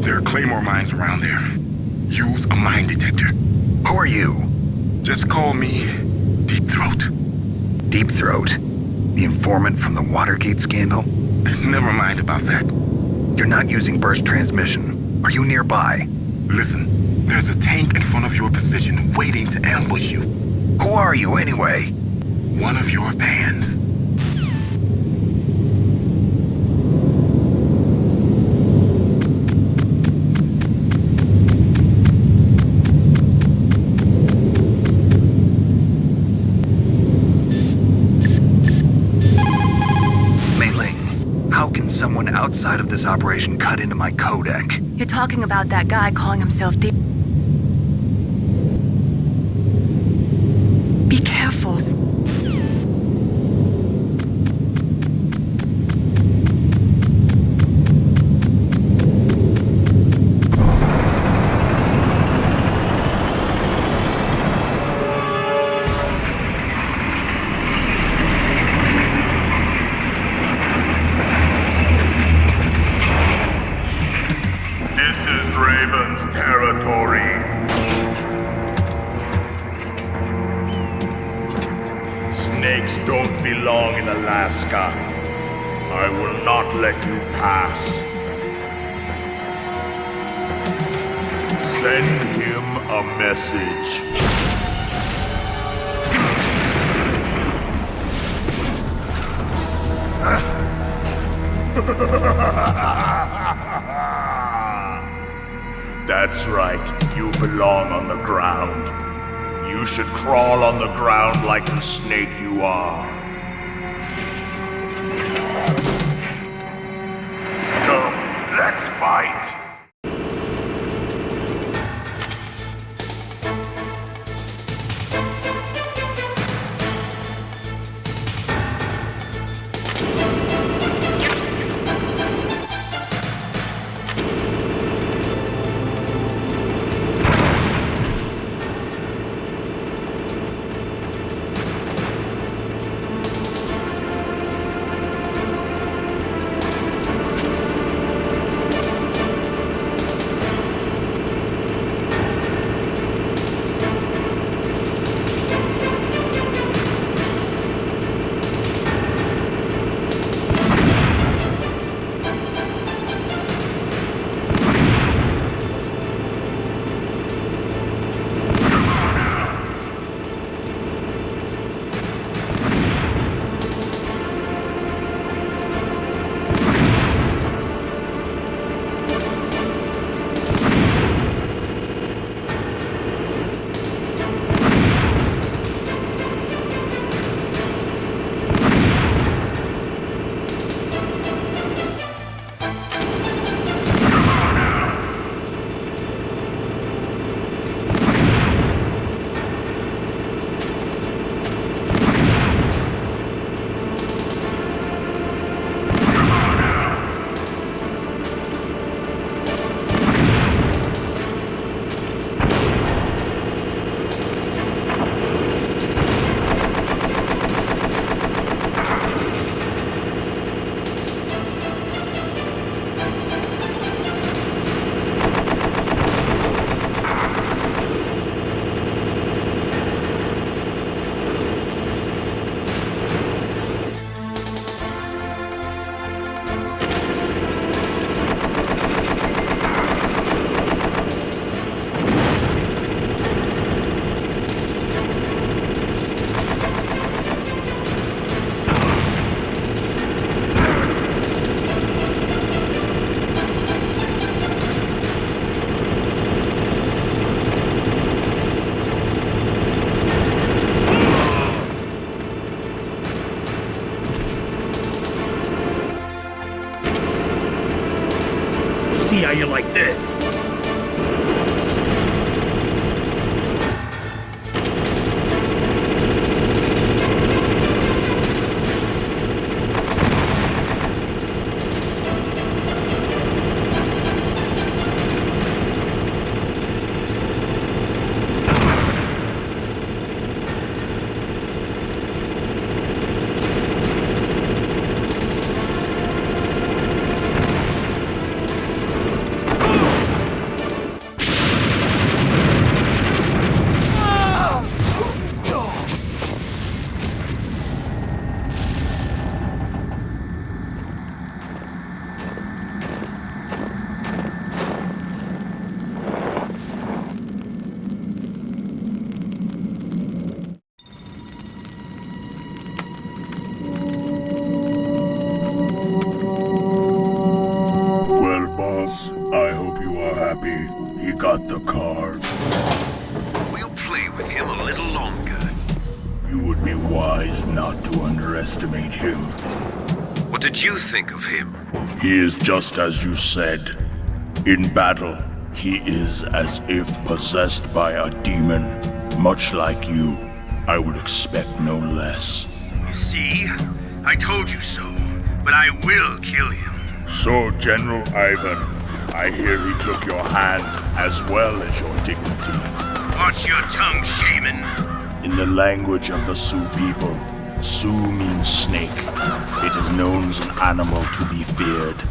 There are claymore mines around there. Use a mine detector. Who are you? Just call me Deep Throat. Deep Throat? The informant from the Watergate scandal? Never mind about that. You're not using burst transmission. Are you nearby? Listen, there's a tank in front of your position waiting to ambush you. Who are you anyway? One of your bands. Someone outside of this operation cut into my codec. You're talking about that guy calling himself Deep. Be careful. Snakes don't belong in Alaska. I will not let you pass. Send him a message. That's right, you belong on the ground. You should crawl on the ground like the snake you are. Come, let's fight. See how you like this. boss. I hope you are happy. He got the card. We'll play with him a little longer. You would be wise not to underestimate him. What did you think of him? He is just as you said. In battle, he is as if possessed by a demon. Much like you, I would expect no less. See? I told you so, but I will kill him. So, General Ivan, I hear he took your hand as well as your dignity. Watch your tongue, shaman. In the language of the Sioux people, Sioux means snake. It is known as an animal to be feared.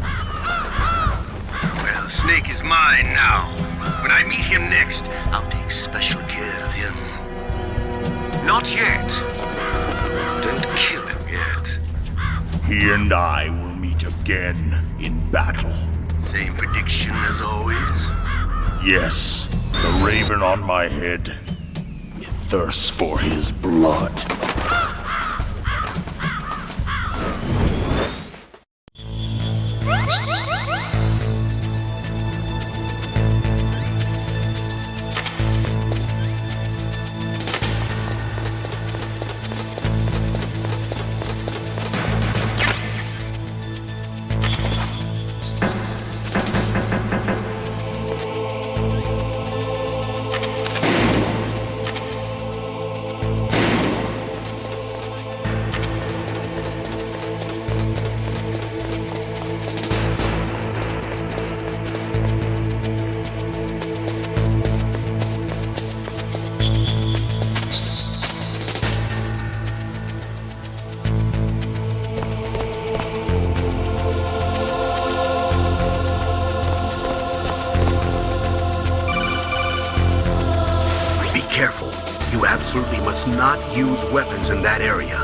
Well, Snake is mine now. When I meet him next, I'll take special care of him. Not yet. Don't kill him yet. He and I will meet again in battle. Same prediction as always? Yes, the raven on my head. It thirsts for his blood. Careful. You absolutely must not use weapons in that area.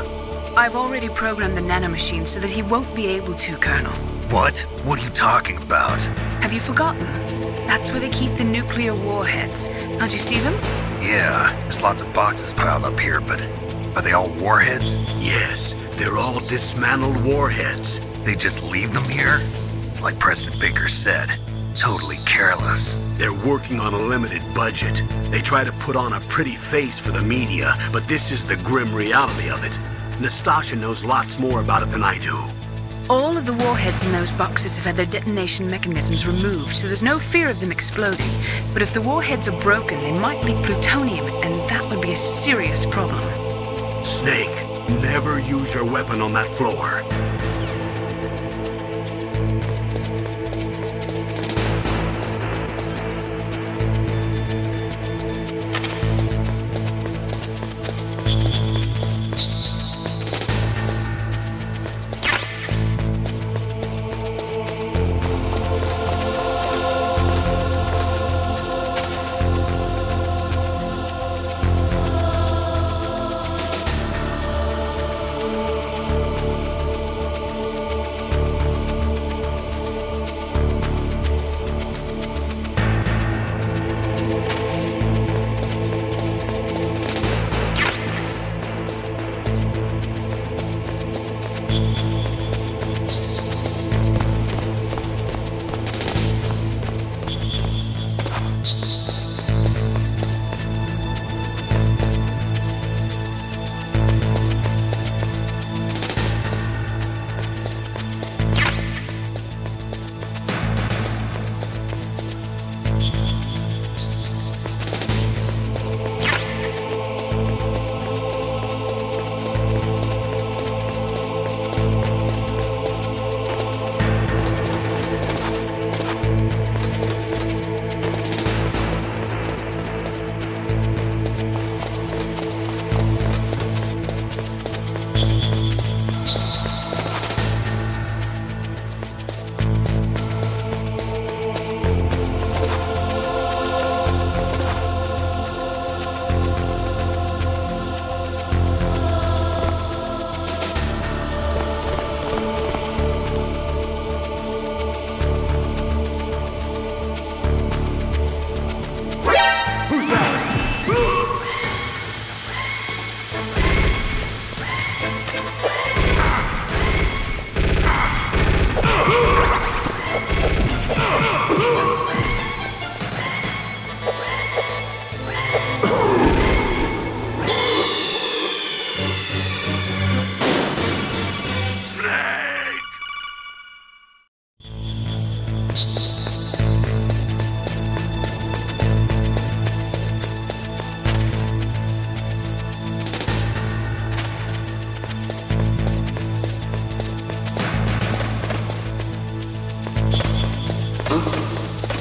I've already programmed the nanomachine so that he won't be able to, Colonel. What? What are you talking about? Have you forgotten? That's where they keep the nuclear warheads. Don't you see them? Yeah, there's lots of boxes piled up here, but are they all warheads? Yes, they're all dismantled warheads. They just leave them here? It's like President Baker said. Totally careless. They're working on a limited budget. They try to put on a pretty face for the media, but this is the grim reality of it. Nastasha knows lots more about it than I do. All of the warheads in those boxes have had their detonation mechanisms removed, so there's no fear of them exploding. But if the warheads are broken, they might leak plutonium, and that would be a serious problem. Snake, never use your weapon on that floor.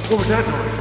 What was that noise?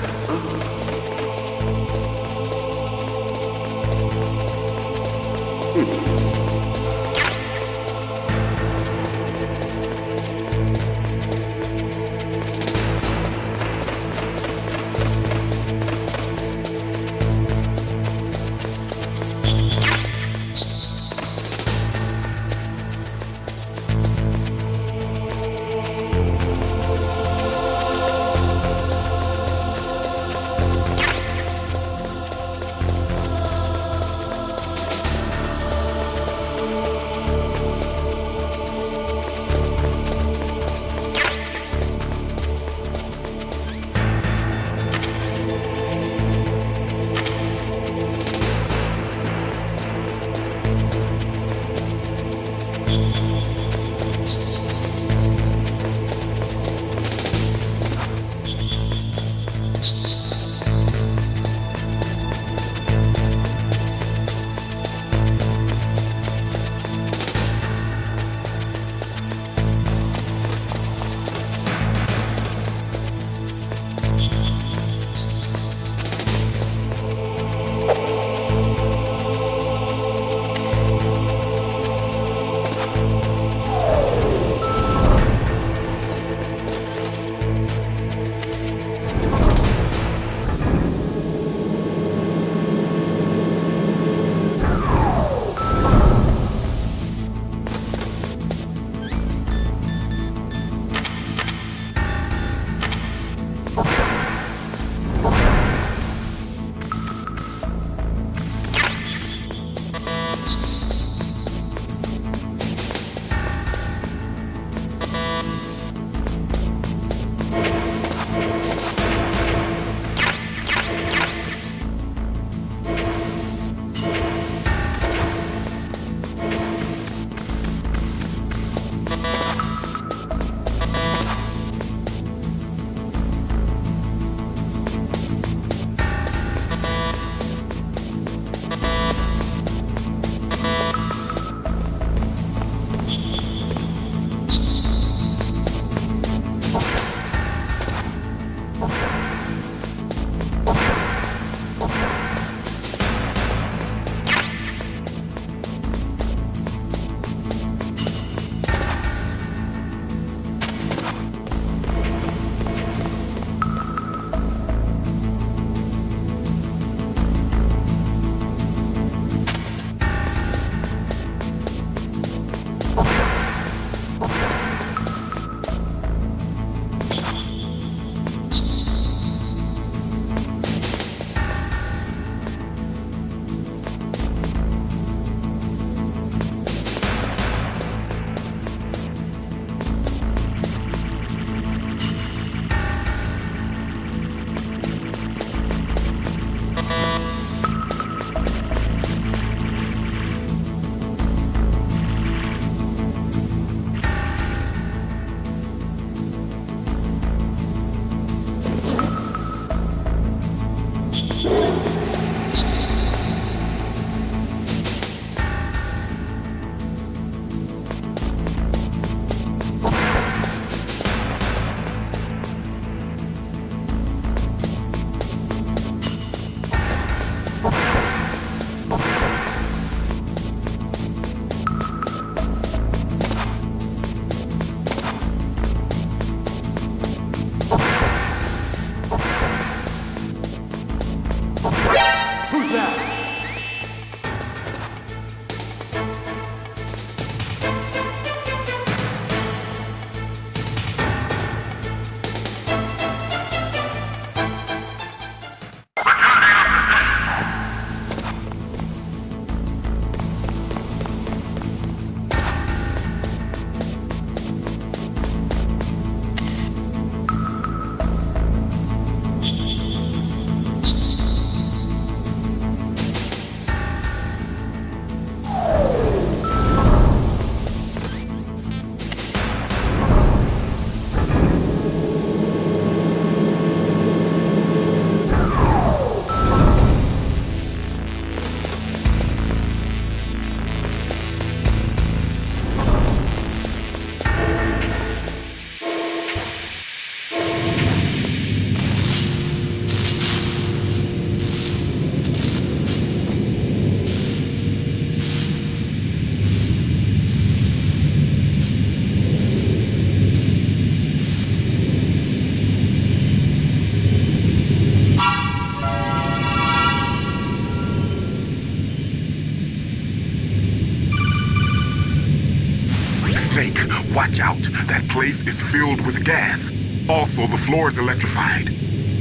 Watch out. That place is filled with gas. Also, the floor is electrified.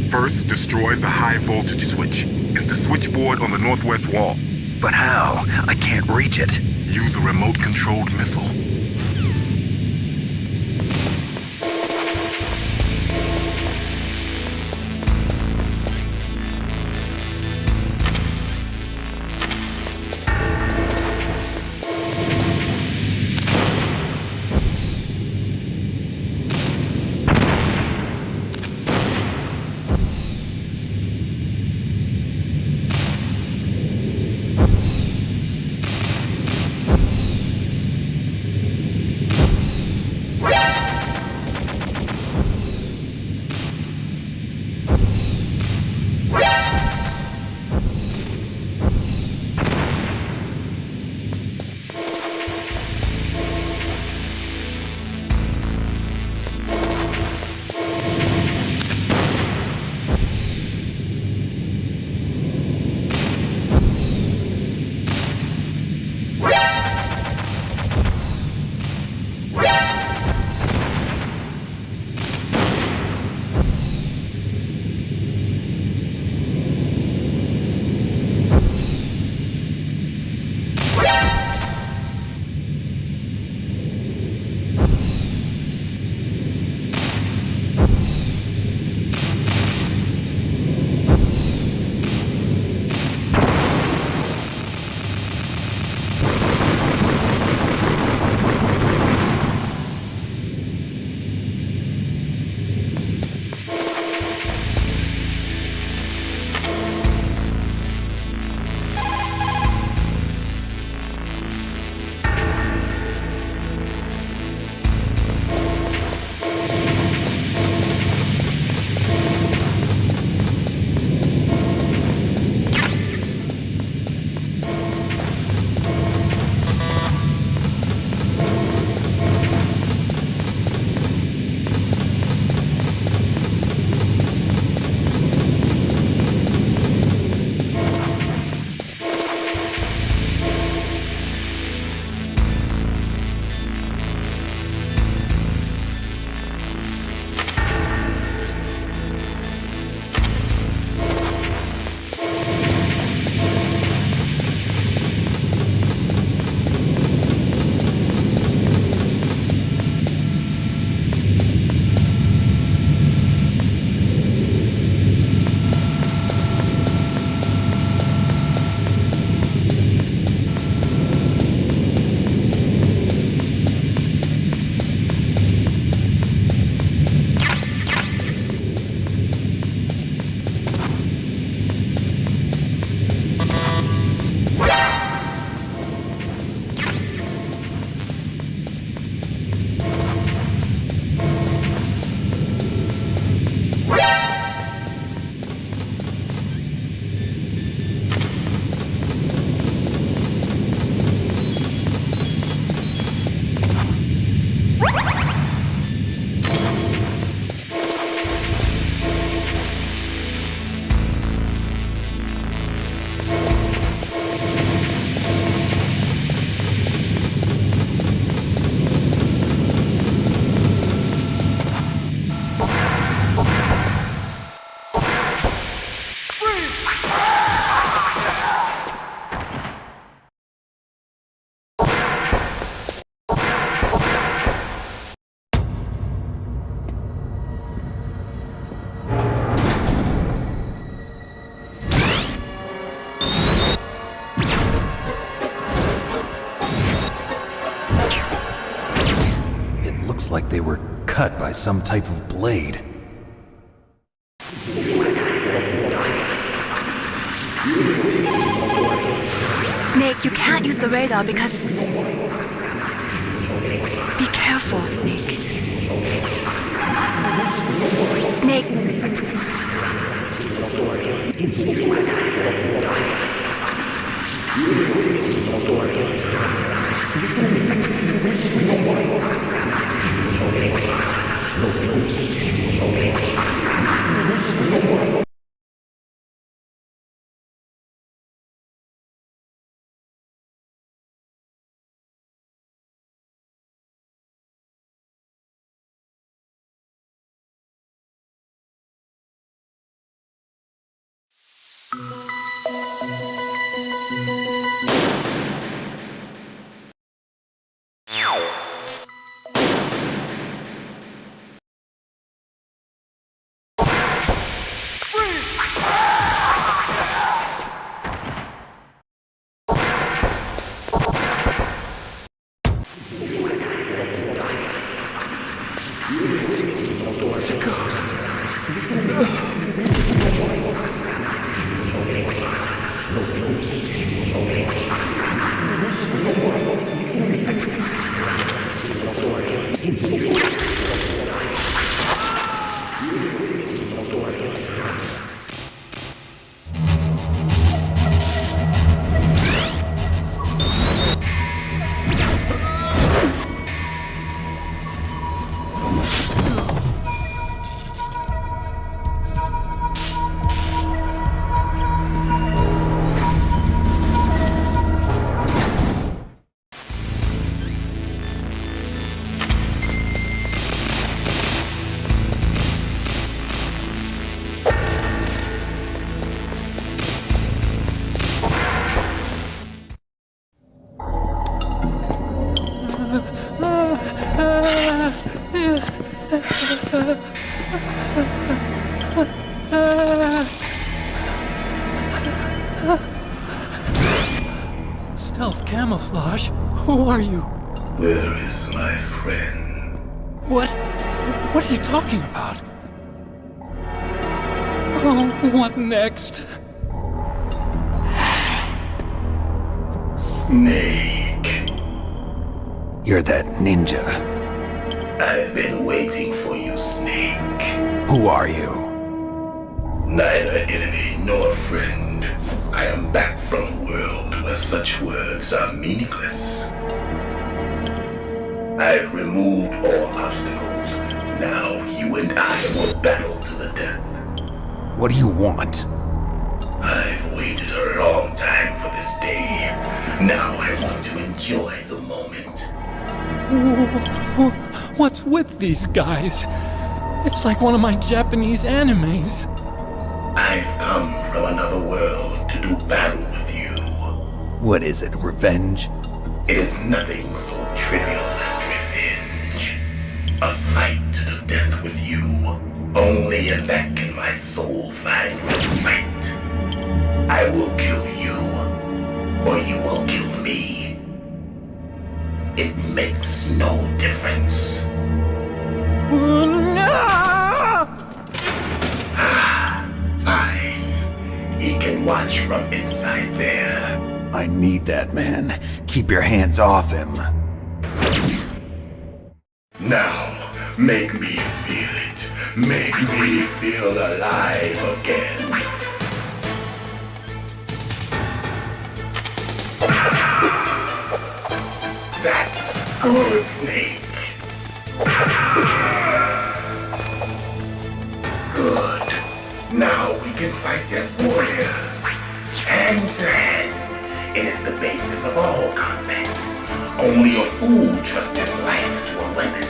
First, destroy the high voltage switch. It's the switchboard on the northwest wall. But how? I can't reach it. Use a remote-controlled missile. Looks like they were cut by some type of blade. Snake, you can't use the radar because... Be careful, Snake. Snake! Stealth camouflage? Who are you? Where is my friend? What are you talking about? Oh, what next? Snake. You're that ninja. I've been waiting for you, Snake. Who are you? Neither enemy nor friend. I am back from a world where such words are meaningless. I've removed all obstacles. Now you and I will battle to the death. What do you want? I've waited a long time for this day. Now I want to enjoy the moment. What's with these guys? It's like one of my Japanese animes. I've come from another world to do battle with you. What is it, revenge? It is nothing so trivial as revenge. A fight to the death with you. Only in that can my soul find respite. I will kill you, or you will kill me. It makes no difference. Fine. He can watch from inside there. I need that man. Keep your hands off him. Now, make me feel it. Make me feel alive again. That's good, Snake. Good. Now we can fight as warriors. Hand to hand. It is the basis of all combat. Only a fool trusts his life to a weapon.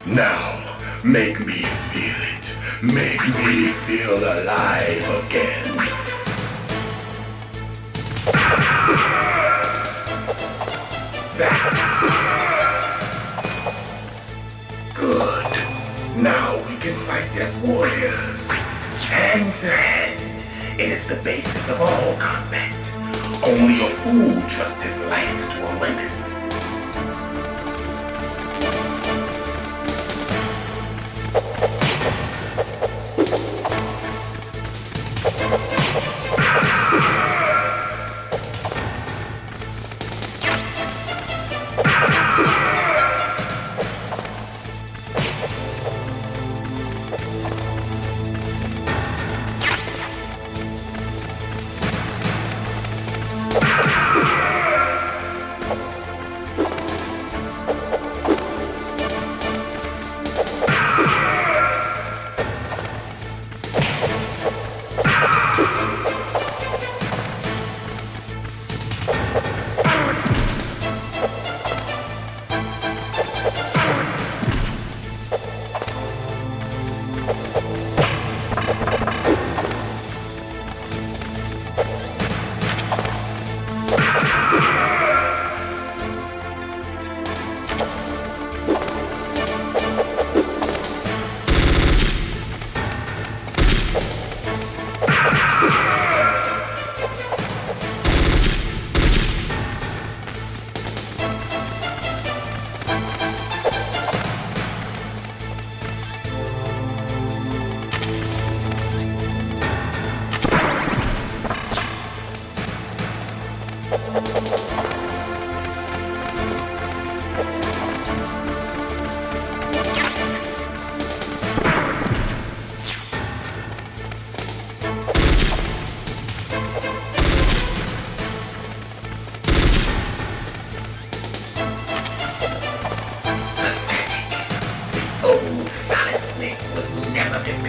Now, make me feel it. Make me feel alive again. Good. Now we can fight as warriors. Hand to hand. It is the basis of all combat. Only a fool trusts his life to a weapon.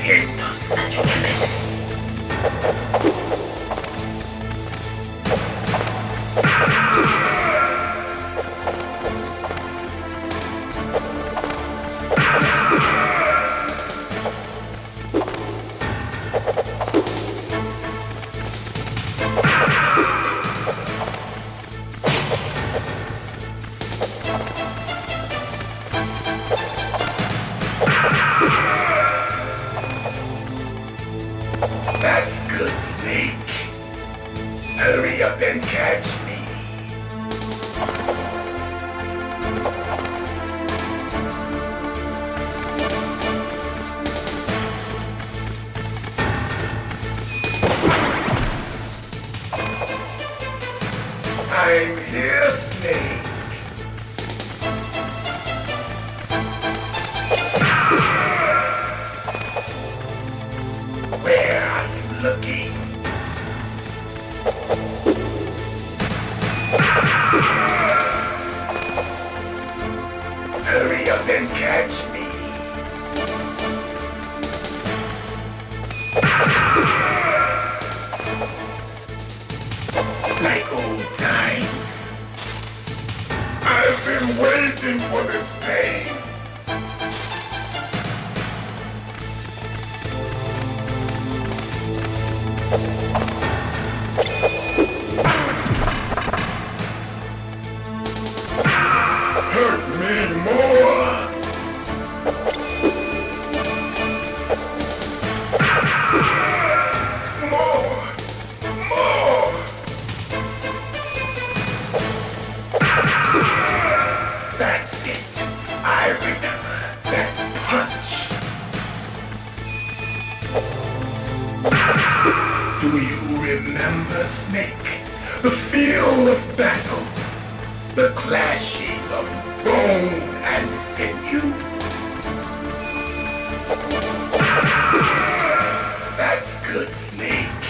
here knows such a weapon. That's good, Snake. Hurry up and catch me. I'm here, Snake. Where are you looking? Hurry up and catch me. Like old times. I've been waiting for this pain. Hurt me more. More. That's it. I remember that punch. Do you remember, Snake? The feel of battle. The clashing of bone and sinew. That's good, Snake.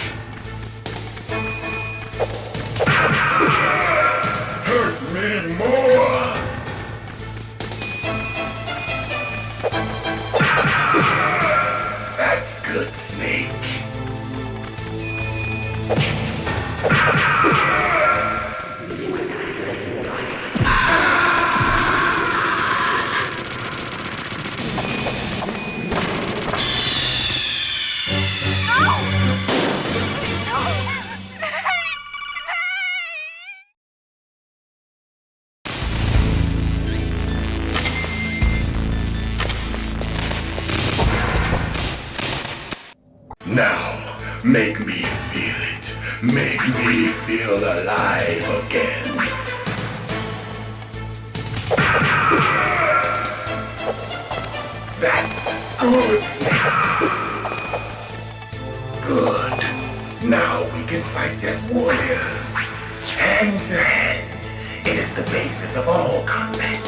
Hurt me more. That's good, Snake. Now, make me feel it. Make me feel alive again. That's good, Snake. Good. Now we can fight as warriors. Hand to hand. It is the basis of all combat.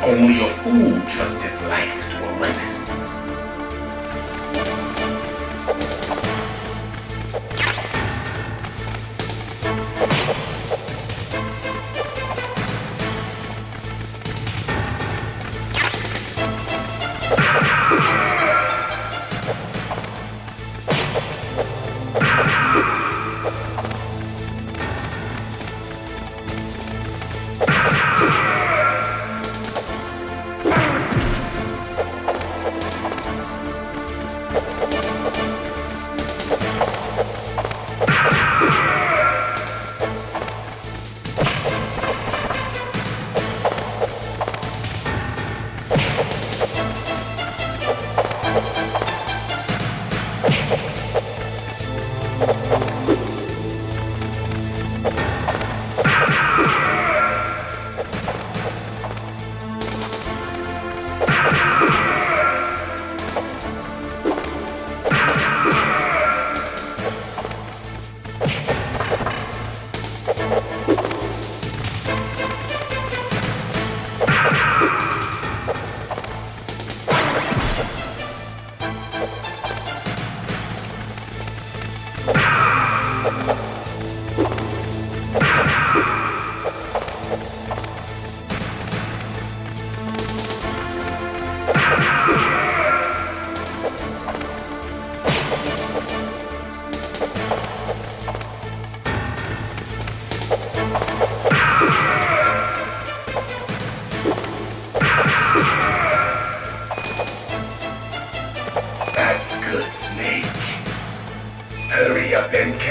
Only a fool trusts his life to a weapon.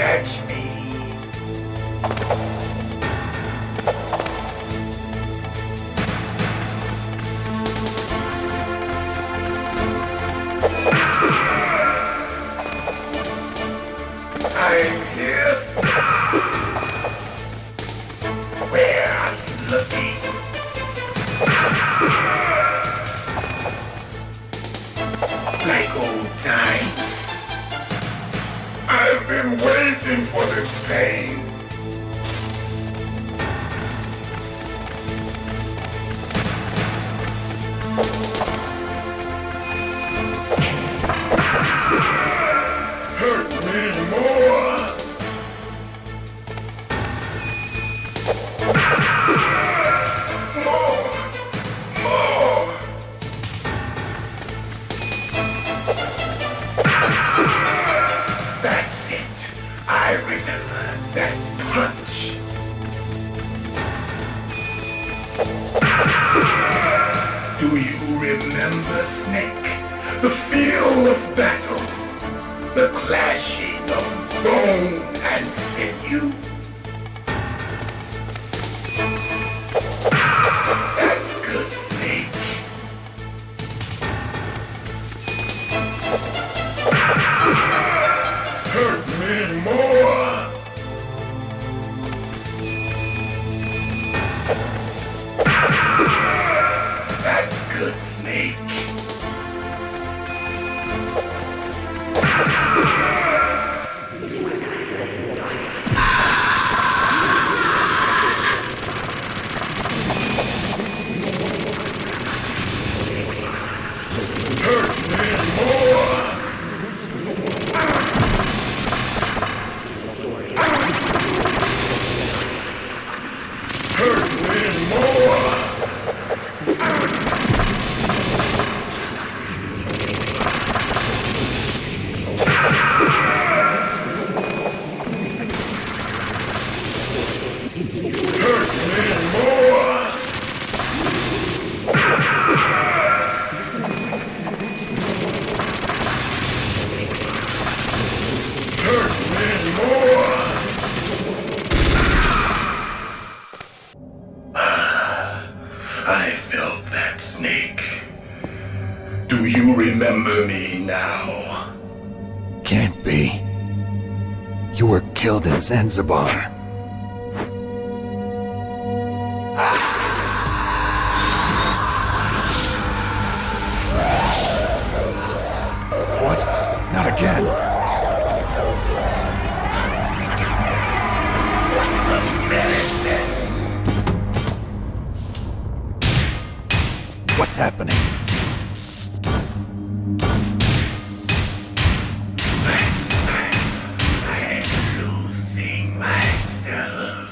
catch me. I'm here. Where are you looking? Like old times. I've been waiting for this pain. Hurt me more. More. That's it. I remember that punch. Do you remember, Snake? The feel of battle. The clashing of bone and sinew. That's good, Snake. Hurt me more. That's good, Snake. Hurt me more. Hurt me more. Hurt me more. Hurt me more. I felt that, Snake. Do you remember me now? Can't be. You were killed in Zanzibar. What? Not again. What's happening? I'm losing myself.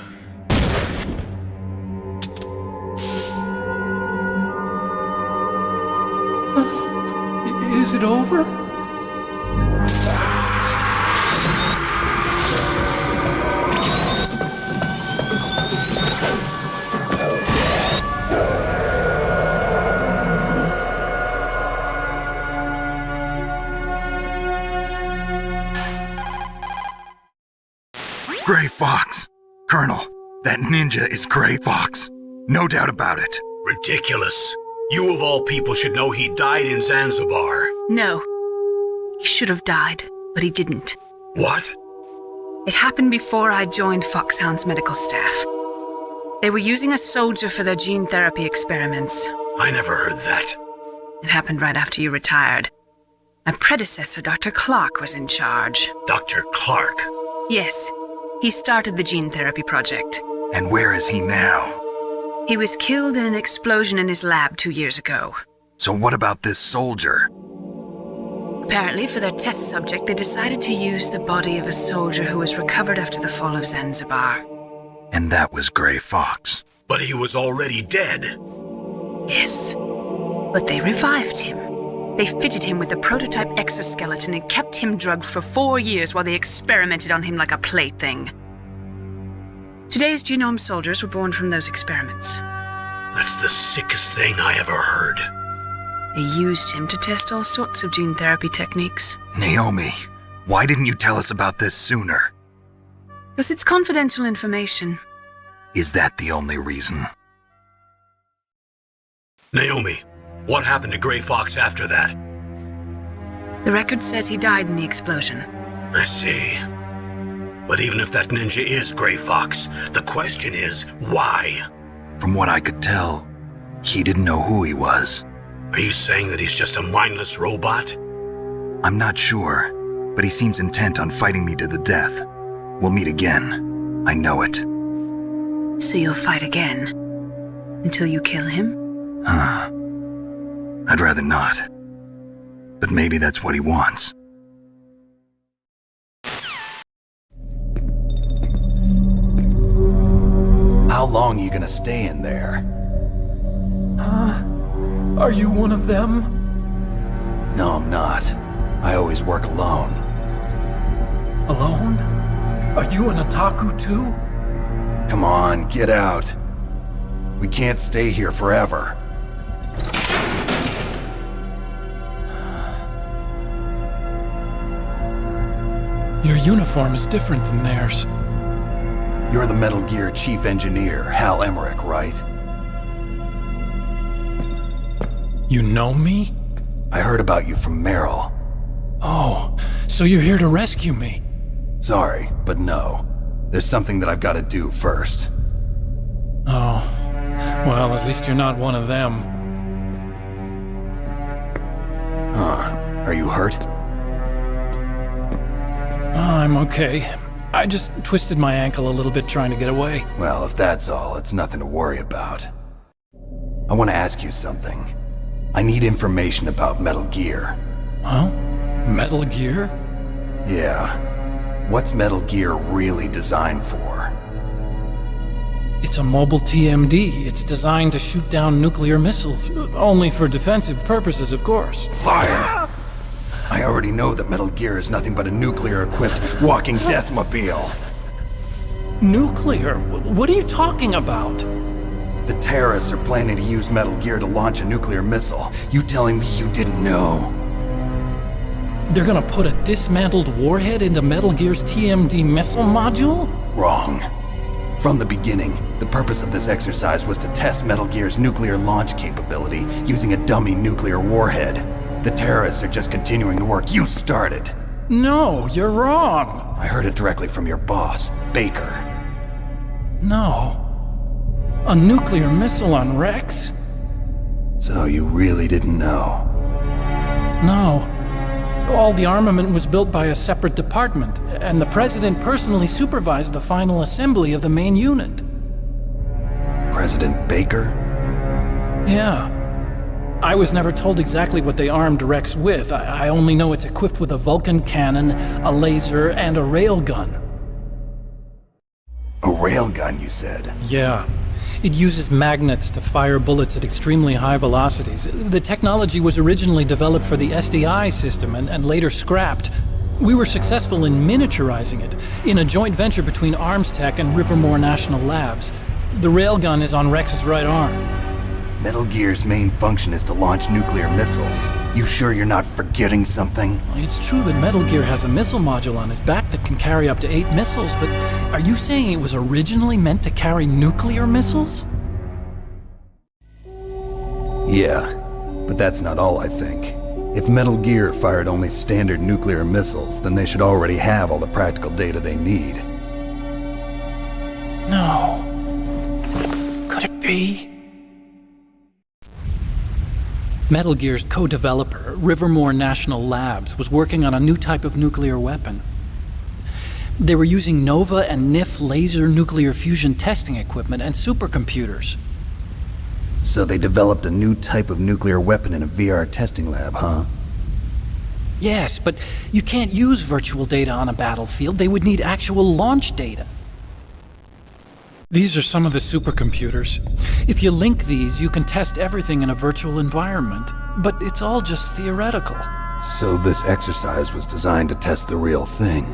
Is it over? Gray Fox! Colonel, that ninja is Gray Fox. No doubt about it. Ridiculous. You of all people should know he died in Zanzibar. No. He should have died, but he didn't. What? It happened before I joined Foxhound's medical staff. They were using a soldier for their gene therapy experiments. I never heard that. It happened right after you retired. My predecessor, Dr. Clark, was in charge. Dr. Clark? Yes. He started the gene therapy project. And where is he now? He was killed in an explosion in his lab 2 years ago. So what about this soldier? Apparently, for their test subject, they decided to use the body of a soldier who was recovered after the fall of Zanzibar. And that was Gray Fox. But he was already dead. Yes. But they revived him. They fitted him with a prototype exoskeleton and kept him drugged for 4 years while they experimented on him like a plaything. Today's genome soldiers were born from those experiments. That's the sickest thing I ever heard. They used him to test all sorts of gene therapy techniques. Naomi, why didn't you tell us about this sooner? Because it's confidential information. Is that the only reason? Naomi, what happened to Gray Fox after that? The record says he died in the explosion. I see. But even if that ninja is Gray Fox, the question is, why? From what I could tell, he didn't know who he was. Are you saying that he's just a mindless robot? I'm not sure, but he seems intent on fighting me to the death. We'll meet again. I know it. So you'll fight again? Until you kill him? I'd rather not. But maybe that's what he wants. How long are you gonna stay in there? Are you one of them? No, I'm not. I always work alone. Alone? Are you an otaku too? Come on, get out. We can't stay here forever. Your uniform is different than theirs. You're the Metal Gear Chief Engineer, Hal Emmerich, right? You know me? I heard about you from Meryl. Oh, so you're here to rescue me? Sorry, but no. There's something that I've got to do first. Oh, well, at least you're not one of them. Are you hurt? I'm okay. I just twisted my ankle a little bit trying to get away. Well, if that's all, it's nothing to worry about. I want to ask you something. I need information about Metal Gear. Huh? Metal Gear? Yeah. What's Metal Gear really designed for? It's a mobile TMD. It's designed to shoot down nuclear missiles. Only for defensive purposes, of course. Liar! I already know that Metal Gear is nothing but a nuclear-equipped walking deathmobile. Nuclear? What are you talking about? The terrorists are planning to use Metal Gear to launch a nuclear missile. You telling me you didn't know? They're gonna put a dismantled warhead into Metal Gear's TMD missile module? Wrong. From the beginning, the purpose of this exercise was to test Metal Gear's nuclear launch capability using a dummy nuclear warhead. The terrorists are just continuing the work you started. No, you're wrong. I heard it directly from your boss, Baker. No. A nuclear missile on Rex? So you really didn't know? No. All the armament was built by a separate department, and the President personally supervised the final assembly of the main unit. President Baker? Yeah. I was never told exactly what they armed Rex with. I only know it's equipped with a Vulcan cannon, a laser, and a railgun. A railgun, you said? Yeah. It uses magnets to fire bullets at extremely high velocities. The technology was originally developed for the SDI system and later scrapped. We were successful in miniaturizing it in a joint venture between Arms Tech and Rivermore National Labs. The railgun is on Rex's right arm. Metal Gear's main function is to launch nuclear missiles. You sure you're not forgetting something? It's true that Metal Gear has a missile module on his back that can carry up to 8 missiles, but are you saying it was originally meant to carry nuclear missiles? Yeah, but that's not all I think. If Metal Gear fired only standard nuclear missiles, then they should already have all the practical data they need. No. Could it be? Metal Gear's co-developer, Rivermore National Labs, was working on a new type of nuclear weapon. They were using NOVA and NIF laser nuclear fusion testing equipment and supercomputers. So they developed a new type of nuclear weapon in a VR testing lab, huh? Yes, but you can't use virtual data on a battlefield. They would need actual launch data. These are some of the supercomputers. If you link these, you can test everything in a virtual environment. But it's all just theoretical. So this exercise was designed to test the real thing.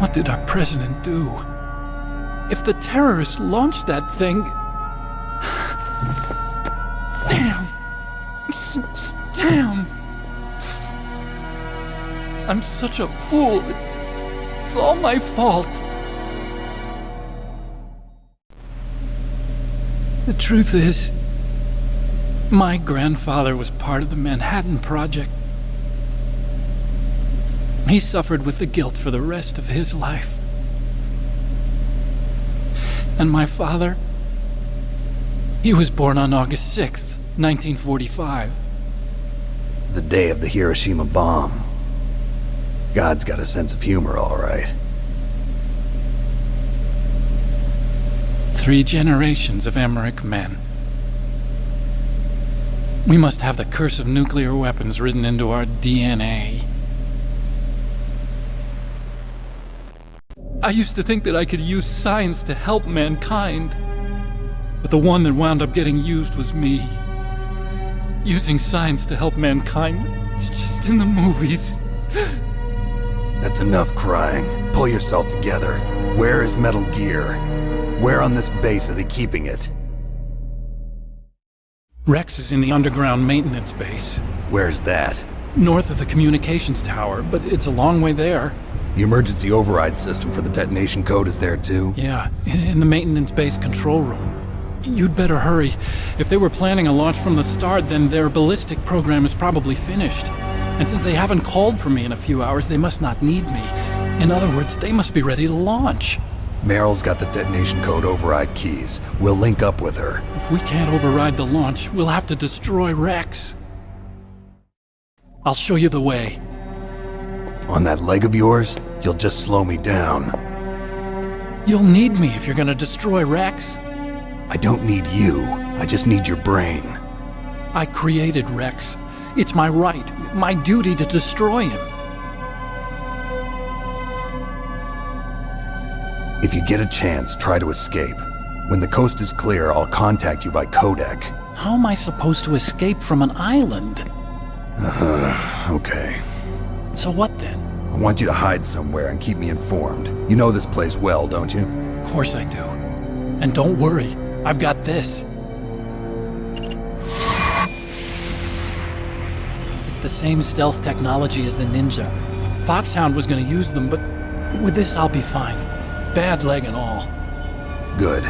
What did our president do? If the terrorists launched that thing... Damn! Damn! I'm such a fool. It's all my fault. The truth is, my grandfather was part of the Manhattan Project. He suffered with the guilt for the rest of his life. And my father, he was born on August 6th, 1945. The day of the Hiroshima bomb. God's got a sense of humor, all right. 3 generations of Emmerich men. We must have the curse of nuclear weapons written into our DNA. I used to think that I could use science to help mankind, but the one that wound up getting used was me. Using science to help mankind, it's just in the movies. That's enough crying. Pull yourself together. Where is Metal Gear? Where on this base are they keeping it? Rex is in the underground maintenance base. Where's that? North of the communications tower, but it's a long way there. The emergency override system for the detonation code is there too? Yeah, in the maintenance base control room. You'd better hurry. If they were planning a launch from the start, then their ballistic program is probably finished. And since they haven't called for me in a few hours, they must not need me. In other words, they must be ready to launch. Meryl's got the detonation code override keys. We'll link up with her. If we can't override the launch, we'll have to destroy Rex. I'll show you the way. On that leg of yours, you'll just slow me down. You'll need me if you're gonna destroy Rex. I don't need you. I just need your brain. I created Rex. It's my right, my duty to destroy him. If you get a chance, try to escape. When the coast is clear, I'll contact you by codec. How am I supposed to escape from an island? Okay. So what then? I want you to hide somewhere and keep me informed. You know this place well, don't you? Of course I do. And don't worry, I've got this. It's the same stealth technology as the Ninja. Foxhound was gonna use them, but with this I'll be fine. Bad leg and all. Good.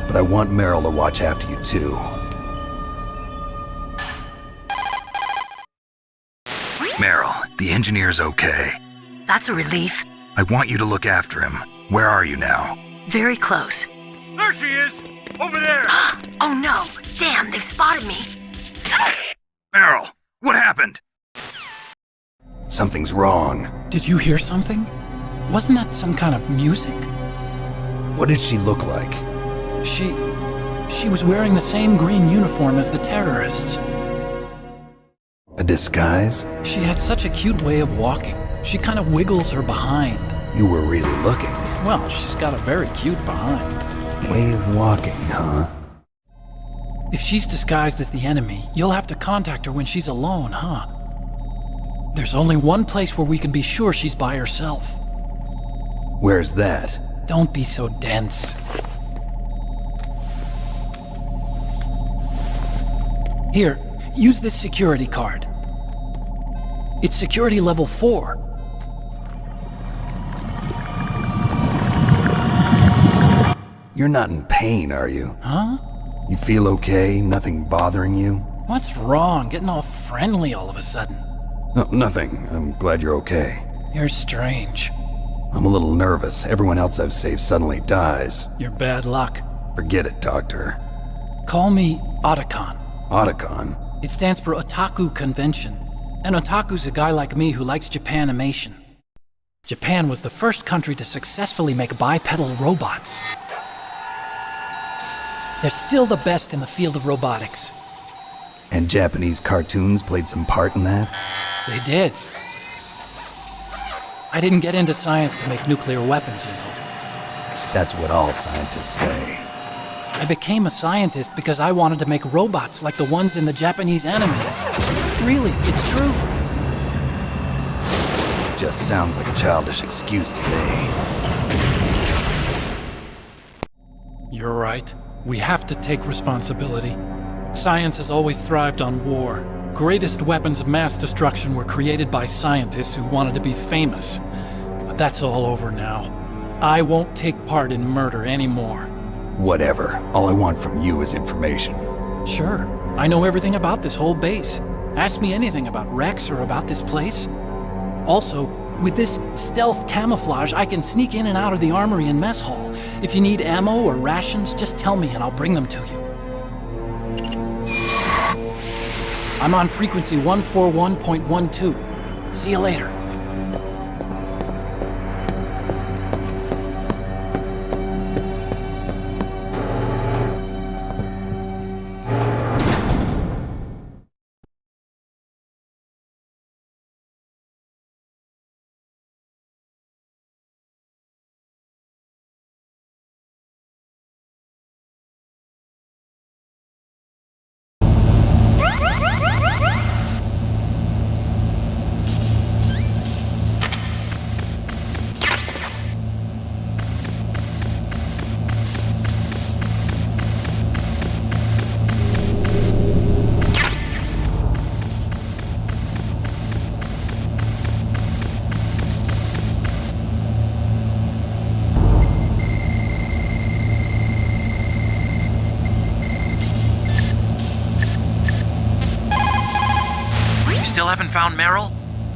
But I want Meryl to watch after you too. Meryl, the engineer's okay. That's a relief. I want you to look after him. Where are you now? Very close. There she is! Over there! Oh no! Damn, they've spotted me! Meryl, what happened? Something's wrong. Did you hear something? Wasn't that some kind of music? What did she look like? She was wearing the same green uniform as the terrorists. A disguise? She had such a cute way of walking. She kind of wiggles her behind. You were really looking. Well, she's got a very cute behind. Way of walking, huh? If she's disguised as the enemy, you'll have to contact her when she's alone, huh? There's only one place where we can be sure she's by herself. Where's that? Don't be so dense. Here, use this security card. It's security level 4. You're not in pain, are you? Huh? You feel okay? Nothing bothering you? What's wrong? Getting all friendly all of a sudden. No, nothing. I'm glad you're okay. You're strange. I'm a little nervous. Everyone else I've saved suddenly dies. You're bad luck. Forget it, Doctor. Call me Otacon. Otacon? It stands for Otaku Convention. An otaku's a guy like me who likes Japanimation. Japan was the first country to successfully make bipedal robots. They're still the best in the field of robotics. And Japanese cartoons played some part in that? They did. I didn't get into science to make nuclear weapons, you know. That's what all scientists say. I became a scientist because I wanted to make robots like the ones in the Japanese animes. Really, it's true. Just sounds like a childish excuse to me. You're right. We have to take responsibility. Science has always thrived on war. Greatest weapons of mass destruction were created by scientists who wanted to be famous. But That's all over now. I won't take part in murder anymore. Whatever. All I want from you is information. Sure. I know everything about this whole base. Ask me anything about Rex or about this place. Also, with this stealth camouflage, I can sneak in and out of the armory and mess hall. If you need ammo or rations, just tell me and I'll bring them to you. I'm on frequency 141.12. See you later. Still haven't found Meryl?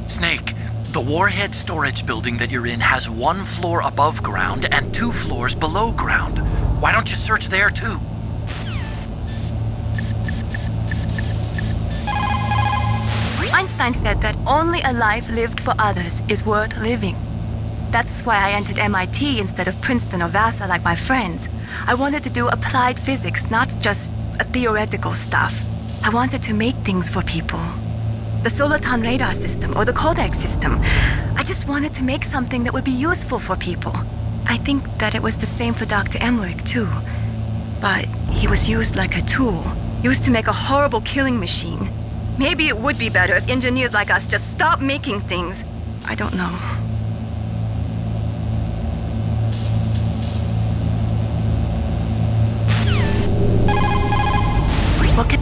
Snake, the warhead storage building that you're in has 1 floor above ground and 2 floors below ground. Why don't you search there too? Einstein said that only a life lived for others is worth living. That's why I entered MIT instead of Princeton or Vassar like my friends. I wanted to do applied physics, not just theoretical stuff. I wanted to make things for people. The Soliton radar system or the codec system. I just wanted to make something that would be useful for people. I think that it was the same for Dr. Emmerich too. But he was used like a tool, used to make a horrible killing machine. Maybe it would be better if engineers like us just stopped making things. I don't know. What can...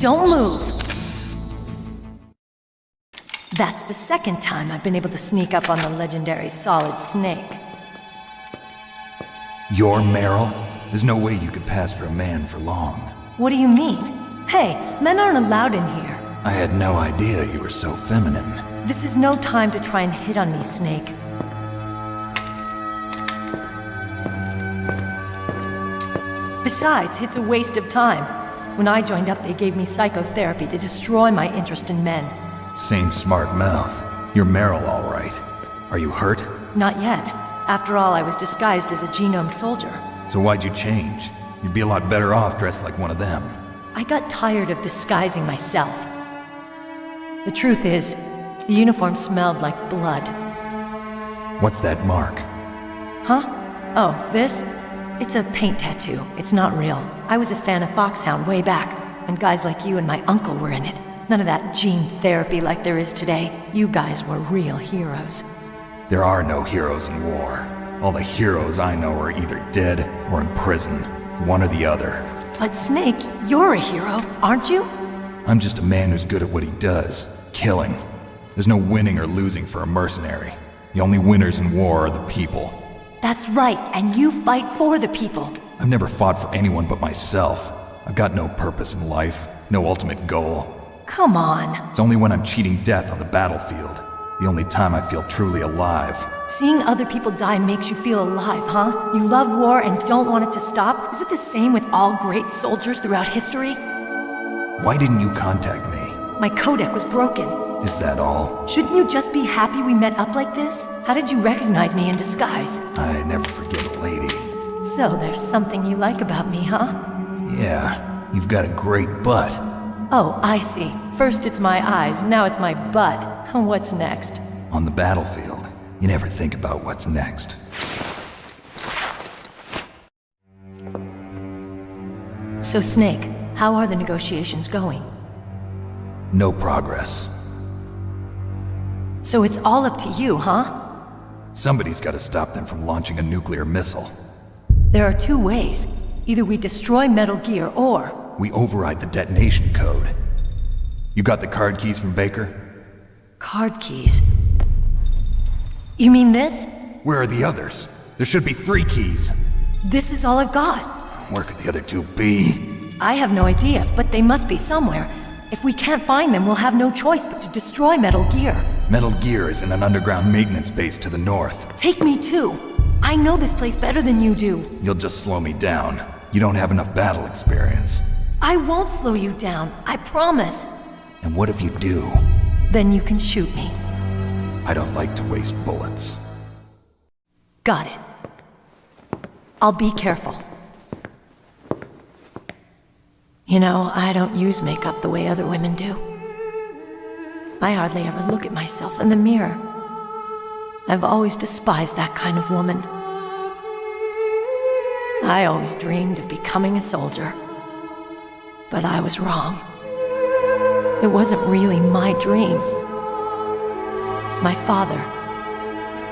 Don't move! That's the second time I've been able to sneak up on the legendary Solid Snake. You're Meryl? There's no way you could pass for a man for long. What do you mean? Hey, men aren't allowed in here. I had no idea you were so feminine. This is no time to try and hit on me, Snake. Besides, it's a waste of time. When I joined up, they gave me psychotherapy to destroy my interest in men. Same smart mouth. You're Meryl, all right. Are you hurt? Not yet. After all, I was disguised as a genome soldier. So why'd you change? You'd be a lot better off dressed like one of them. I got tired of disguising myself. The truth is, the uniform smelled like blood. What's that mark? Huh? Oh, this? It's a paint tattoo. It's not real. I was a fan of Foxhound way back, and guys like you and my uncle were in it. None of that gene therapy like there is today. You guys were real heroes. There are no heroes in war. All the heroes I know are either dead or in prison. One or the other. But Snake, you're a hero, aren't you? I'm just a man who's good at what he does. Killing. There's no winning or losing for a mercenary. The only winners in war are the people. That's right, and you fight for the people. I've never fought for anyone but myself. I've got no purpose in life, no ultimate goal. Come on. It's only when I'm cheating death on the battlefield. The only time I feel truly alive. Seeing other people die makes you feel alive, huh? You love war and don't want it to stop? Is it the same with all great soldiers throughout history? Why didn't you contact me? My codec was broken. Is that all? Shouldn't you just be happy we met up like this? How did you recognize me in disguise? I never forget a lady. So there's something you like about me, huh? Yeah, you've got a great butt. Oh, I see. First it's my eyes, now it's my butt. What's next? On the battlefield, you never think about what's next. So Snake, how are the negotiations going? No progress. So it's all up to you, huh? Somebody's got to stop them from launching a nuclear missile. There are two ways. Either we destroy Metal Gear, or... we override the detonation code. You got the card keys from Baker? Card keys? You mean this? Where are the others? There should be 3 keys. This is all I've got. Where could the other 2 be? I have no idea, but they must be somewhere. If we can't find them, we'll have no choice but to destroy Metal Gear. Metal Gear is in an underground maintenance base to the north. Take me too. I know this place better than you do. You'll just slow me down. You don't have enough battle experience. I won't slow you down, I promise. And what if you do? Then you can shoot me. I don't like to waste bullets. Got it. I'll be careful. You know, I don't use makeup the way other women do. I hardly ever look at myself in the mirror. I've always despised that kind of woman. I always dreamed of becoming a soldier. But I was wrong. It wasn't really my dream. My father,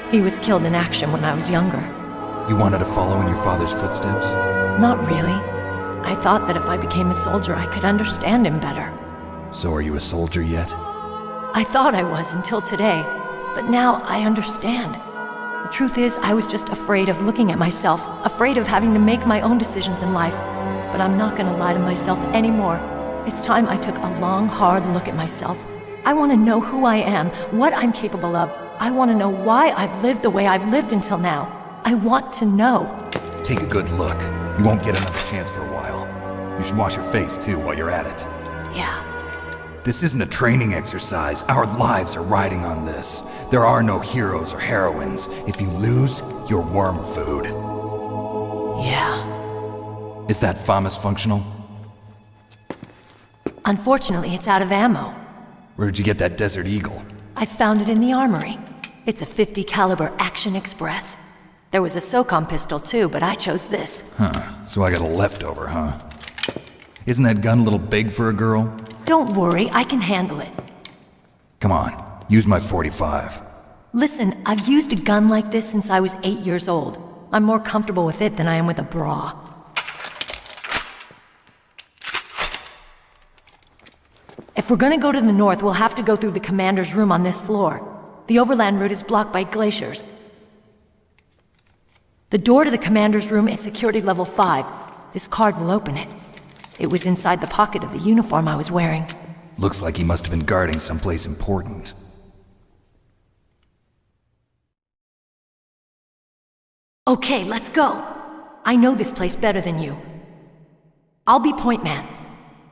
he was killed in action when I was younger. You wanted to follow in your father's footsteps? Not really. I thought that if I became a soldier, I could understand him better. So are you a soldier yet? I thought I was until today, but now I understand. The truth is, I was just afraid of looking at myself, afraid of having to make my own decisions in life. But I'm not gonna lie to myself anymore. It's time I took a long, hard look at myself. I want to know who I am, what I'm capable of. I want to know why I've lived the way I've lived until now. I want to know. Take a good look. You won't get another chance for a while. You should wash your face, too, while you're at it. Yeah. This isn't a training exercise. Our lives are riding on this. There are no heroes or heroines. If you lose, you're worm food. Yeah. Is that FAMAS functional? Unfortunately, it's out of ammo. Where'd you get that Desert Eagle? I found it in the armory. It's a .50 caliber Action Express. There was a SOCOM pistol too, but I chose this. Huh, so I got a leftover, huh? Isn't that gun a little big for a girl? Don't worry, I can handle it. Come on, use my .45. Listen, I've used a gun like this since I was 8 years old. I'm more comfortable with it than I am with a bra. If we're gonna go to the north, we'll have to go through the commander's room on this floor. The overland route is blocked by glaciers. The door to the commander's room is security level 5. This card will open it. It was inside the pocket of the uniform I was wearing. Looks like he must have been guarding someplace important. Okay, let's go. I know this place better than you. I'll be point man.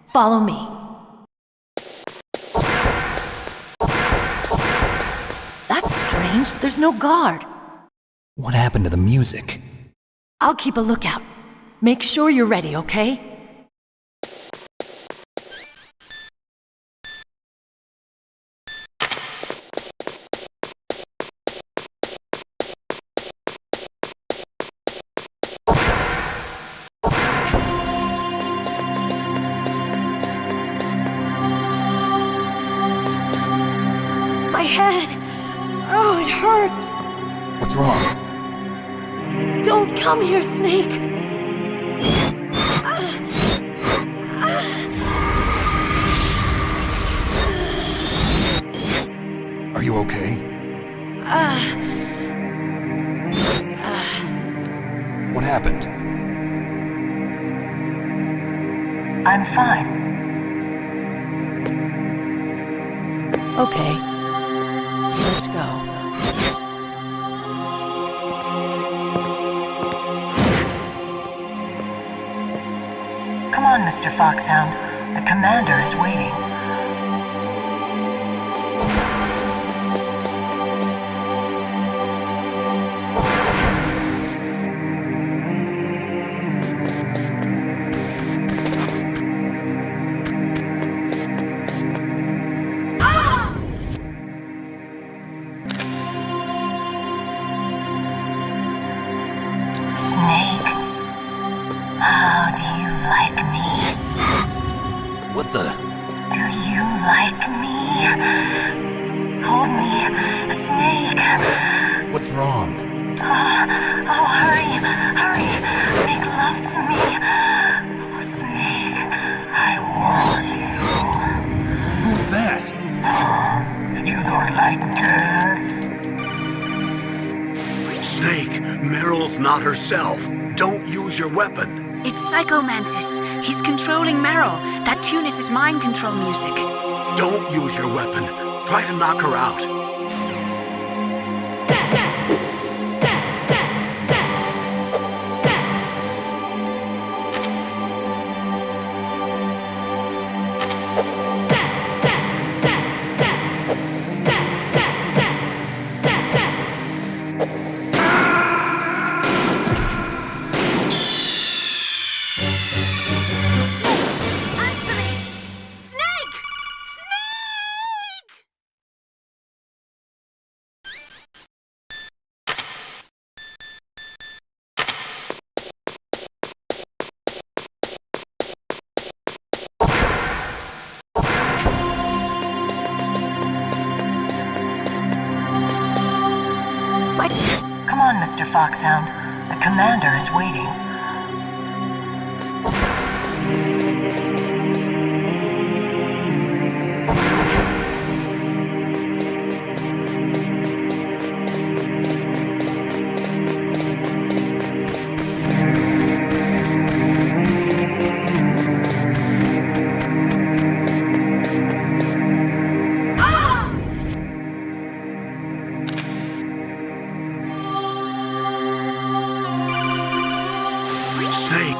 Follow me. That's strange. There's no guard. What happened to the music? I'll keep a lookout. Make sure you're ready, okay? My head! Oh, it hurts! What's wrong? Don't come here, Snake! Are you okay? What happened? I'm fine. Okay. Let's go. Come on, Mr. Foxhound. The commander is waiting. Snake, how do you like me? What the? Do you like me? Hold me, Snake. What's wrong? Oh, hurry, hurry. Make love to me. Oh, Snake, I want you. Who's that? You don't like girls? Snake, Meryl's not herself. Don't use your weapon. It's Psycho Mantis. He's controlling Meryl. That tune is his mind control music. Don't use your weapon. Try to knock her out. Come on, Mr. Foxhound. The commander is waiting. Snake.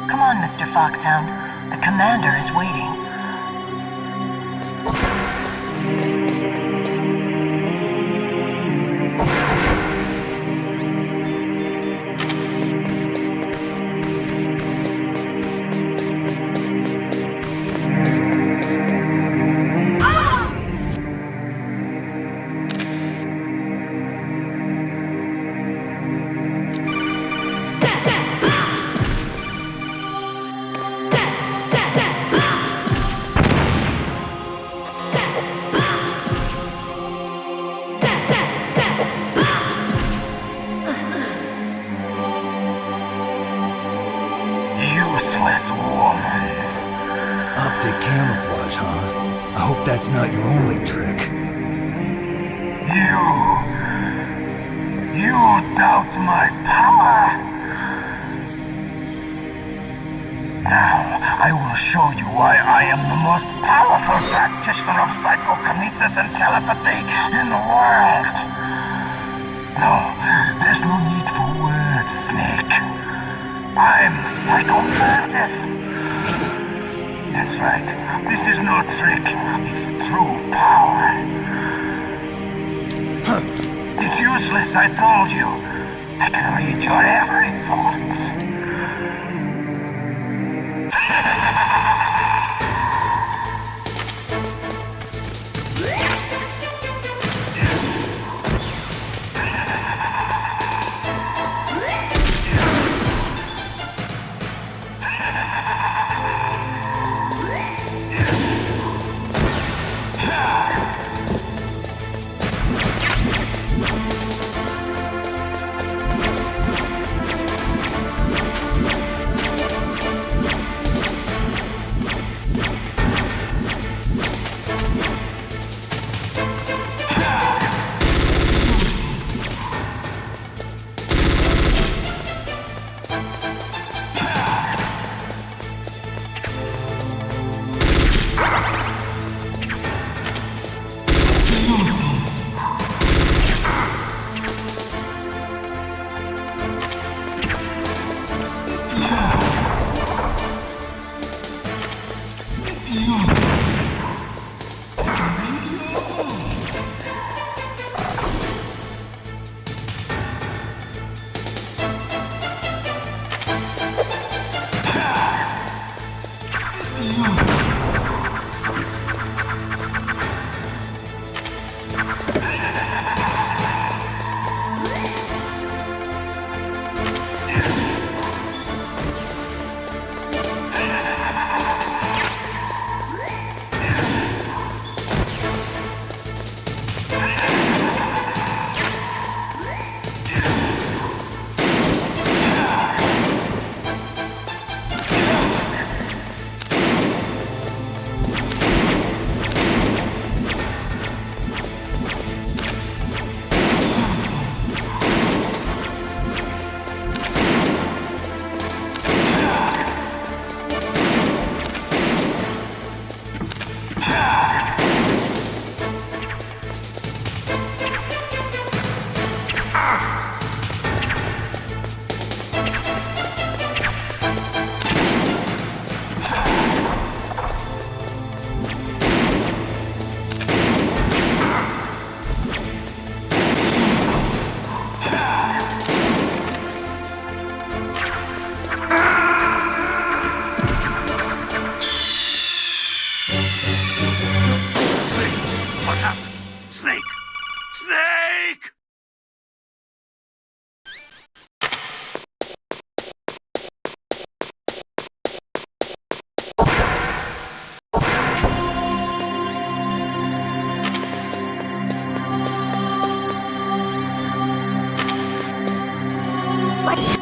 Come on, Mr. Foxhound. The commander is waiting. Optic camouflage, huh? I hope that's not your only trick. You doubt my power? Now, I will show you why I am the most powerful practitioner of psychokinesis and telepathy in the world. No, there's no need for words, Snake. I'm Psychomantis. That's right. This is no trick. It's true power. It's useless, I told you. I can read your every thought.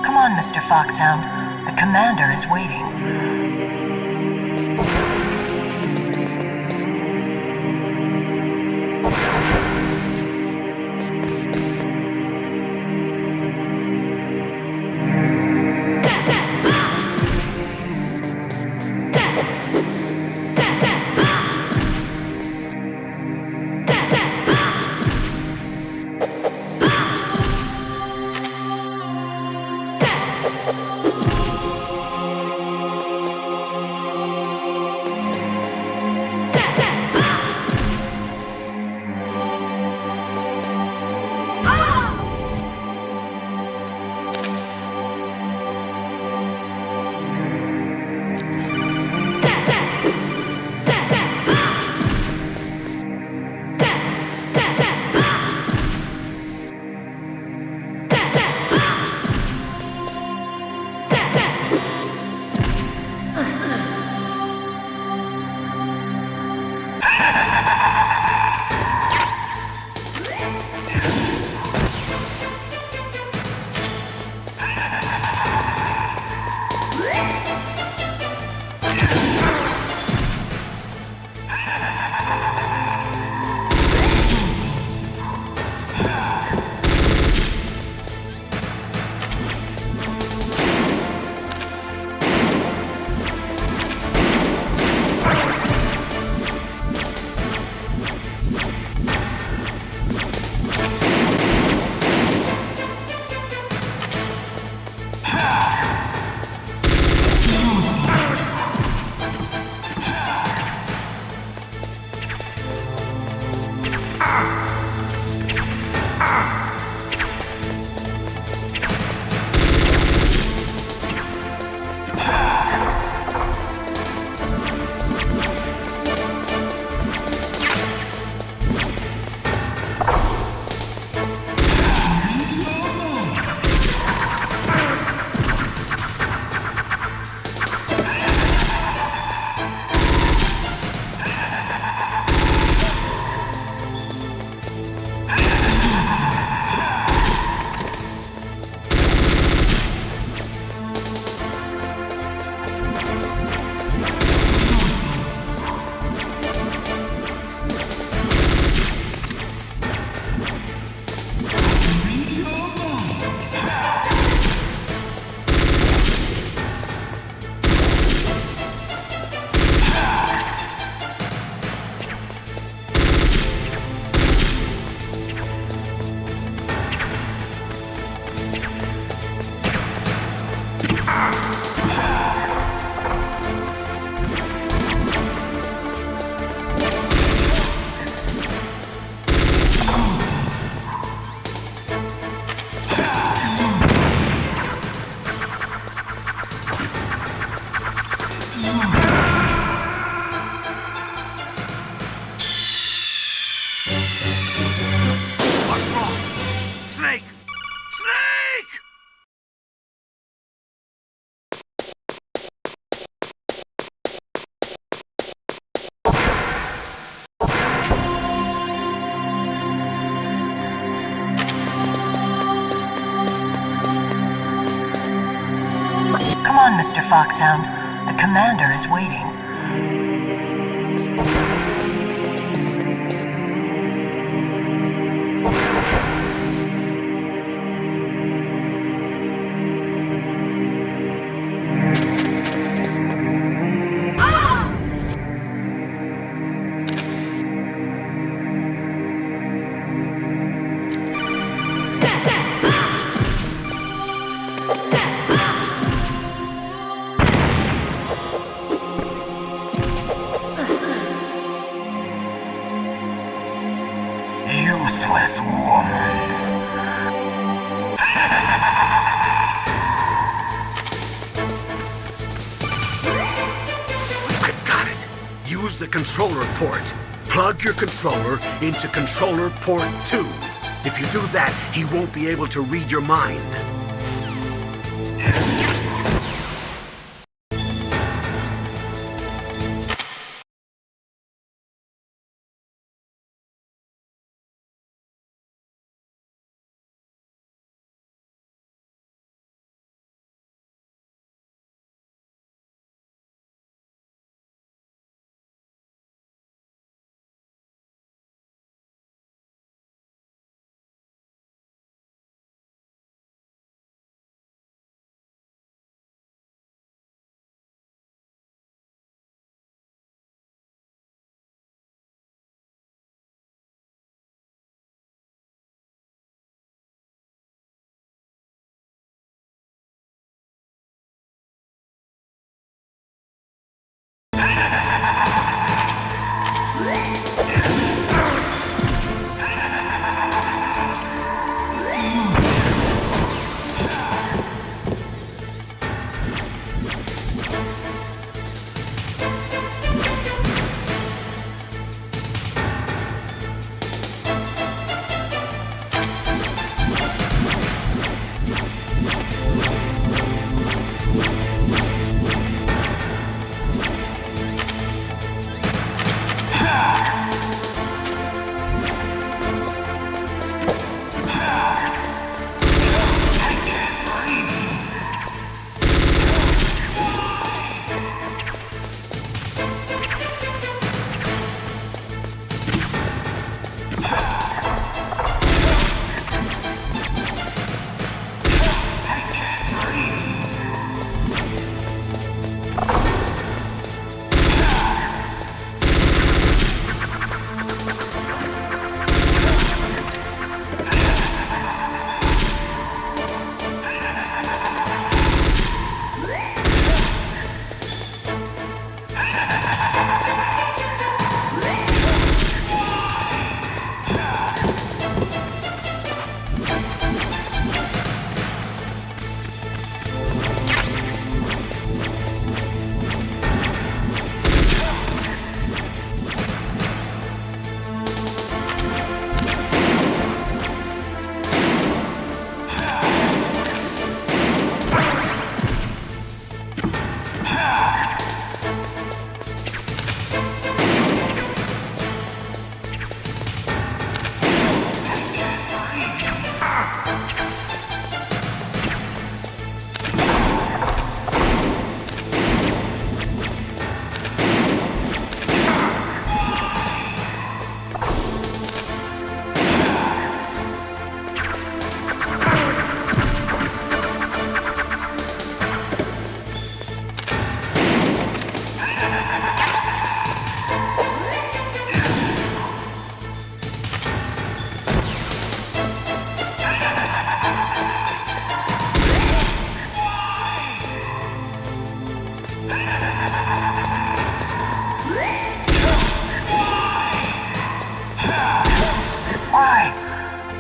Come on, Mr. Foxhound. The commander is waiting. Foxhound. The commander is waiting. Useless woman. I've got it. Use the controller port. Plug your controller into controller port 2. If you do that, he won't be able to read your mind.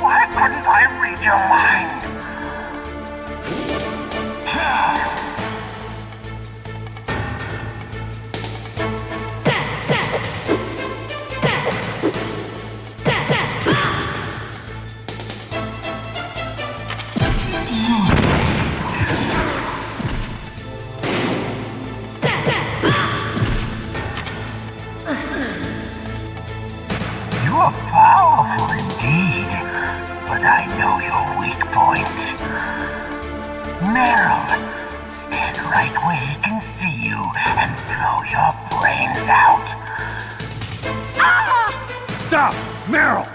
Why couldn't I read your mind? You are powerful indeed, but I know your weak point. Meryl, stand right where he can see you and blow your brains out. Stop! Meryl!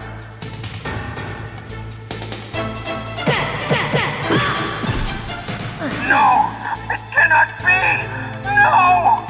No! It cannot be! No!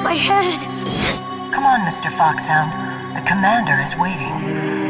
My head! Come on, Mr. Foxhound. The commander is waiting.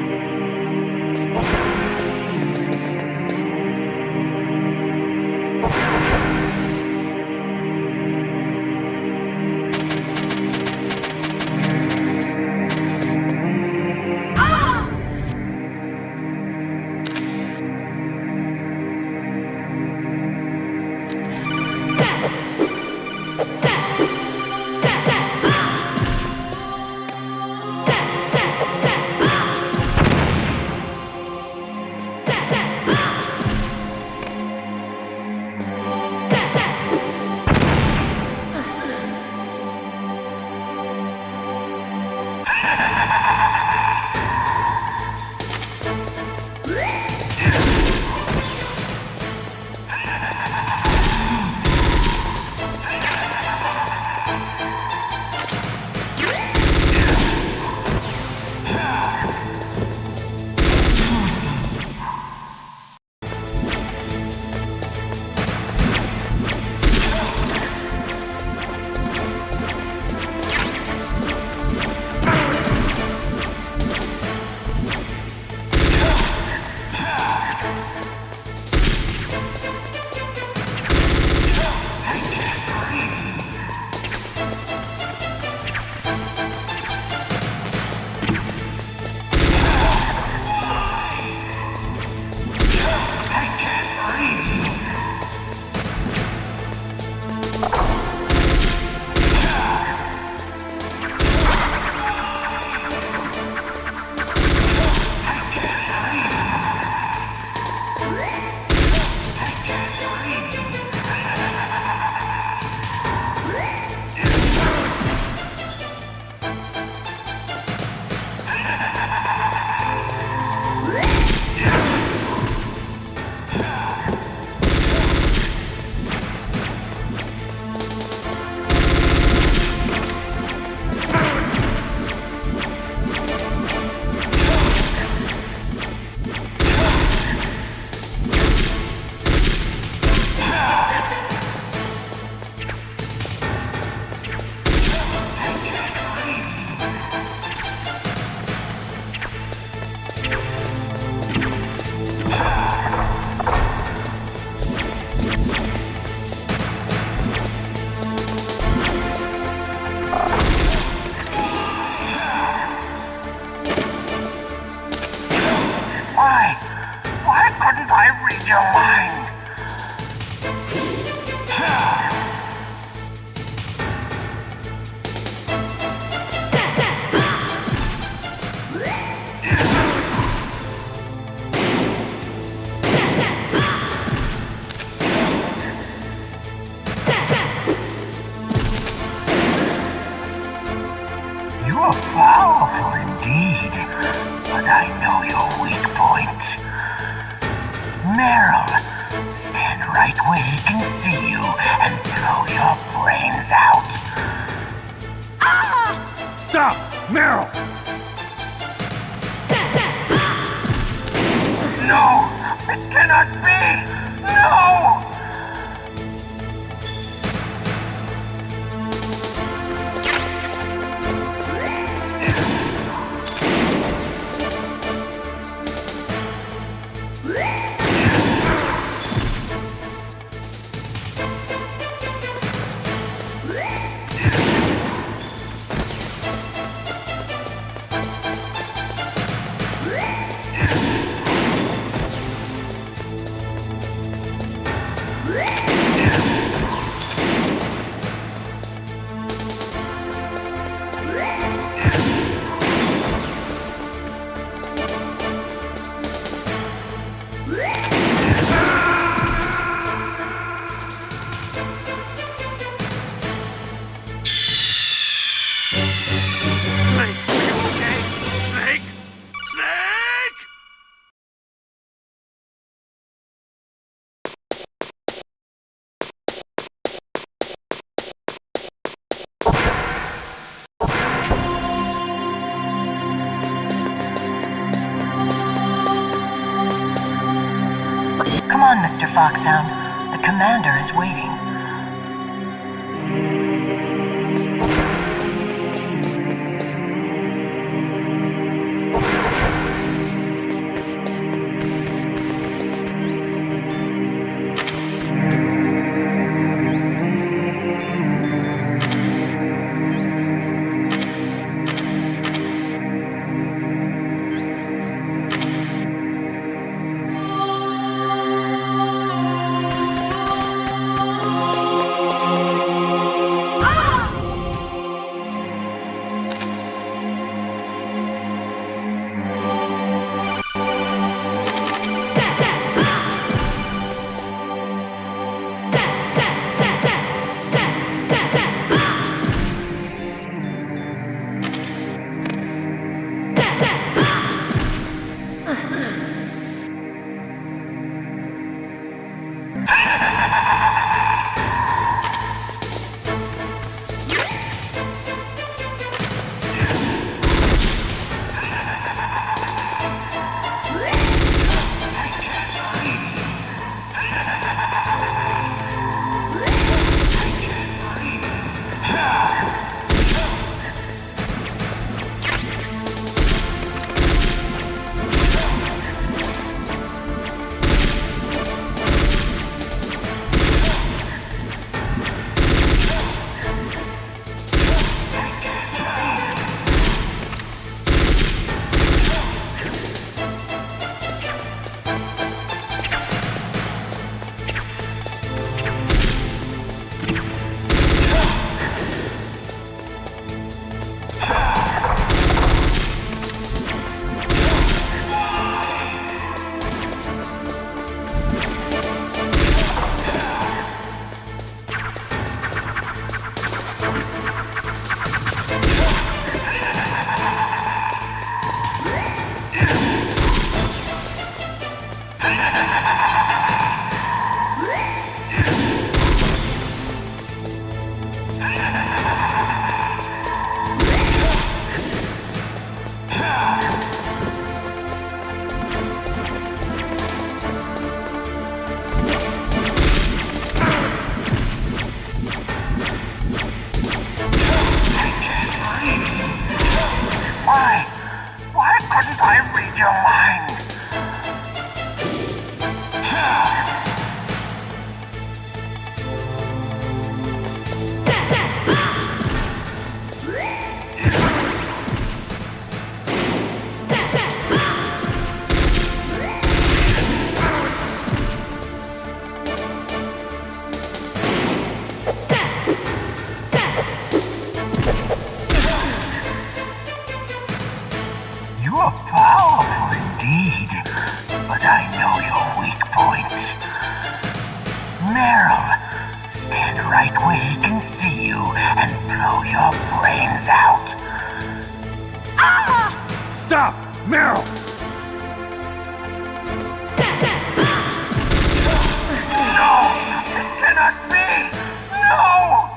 Why couldn't I read your mind? You're powerful indeed, but I know your weak point. Meryl, stand right where he can see you and blow your brains out. Stop! Meryl! No! It cannot be! No! Come on, Mr. Foxhound. The commander is waiting. Why couldn't I read your mind? You're powerful indeed, but I know your weak point. Meryl, stand right where he can see you and blow your brains out. Ah! Stop! Meryl! No! It cannot be! No!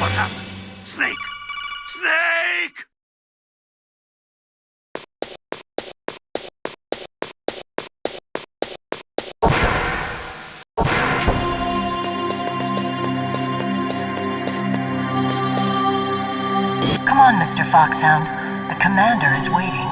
What happened? Snake! Snake! Come on, Mr. Foxhound. The commander is waiting.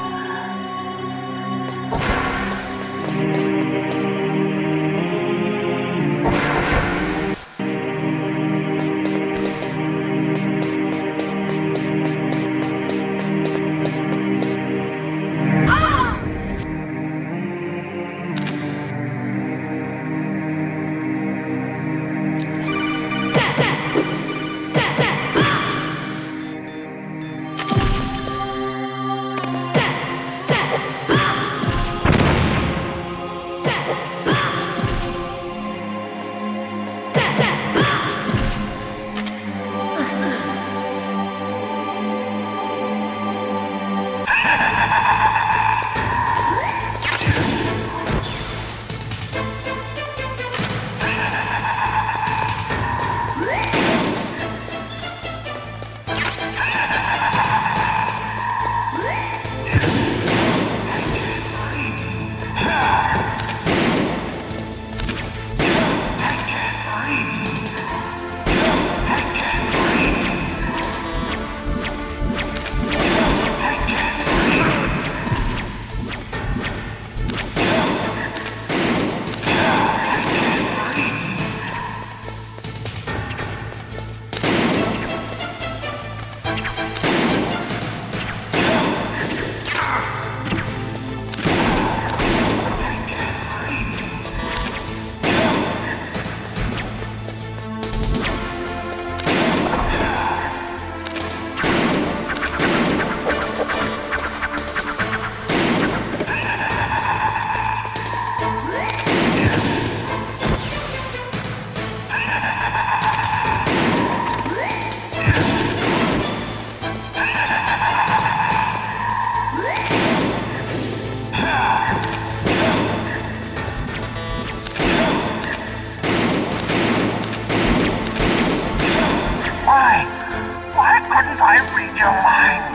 Why couldn't I read your mind?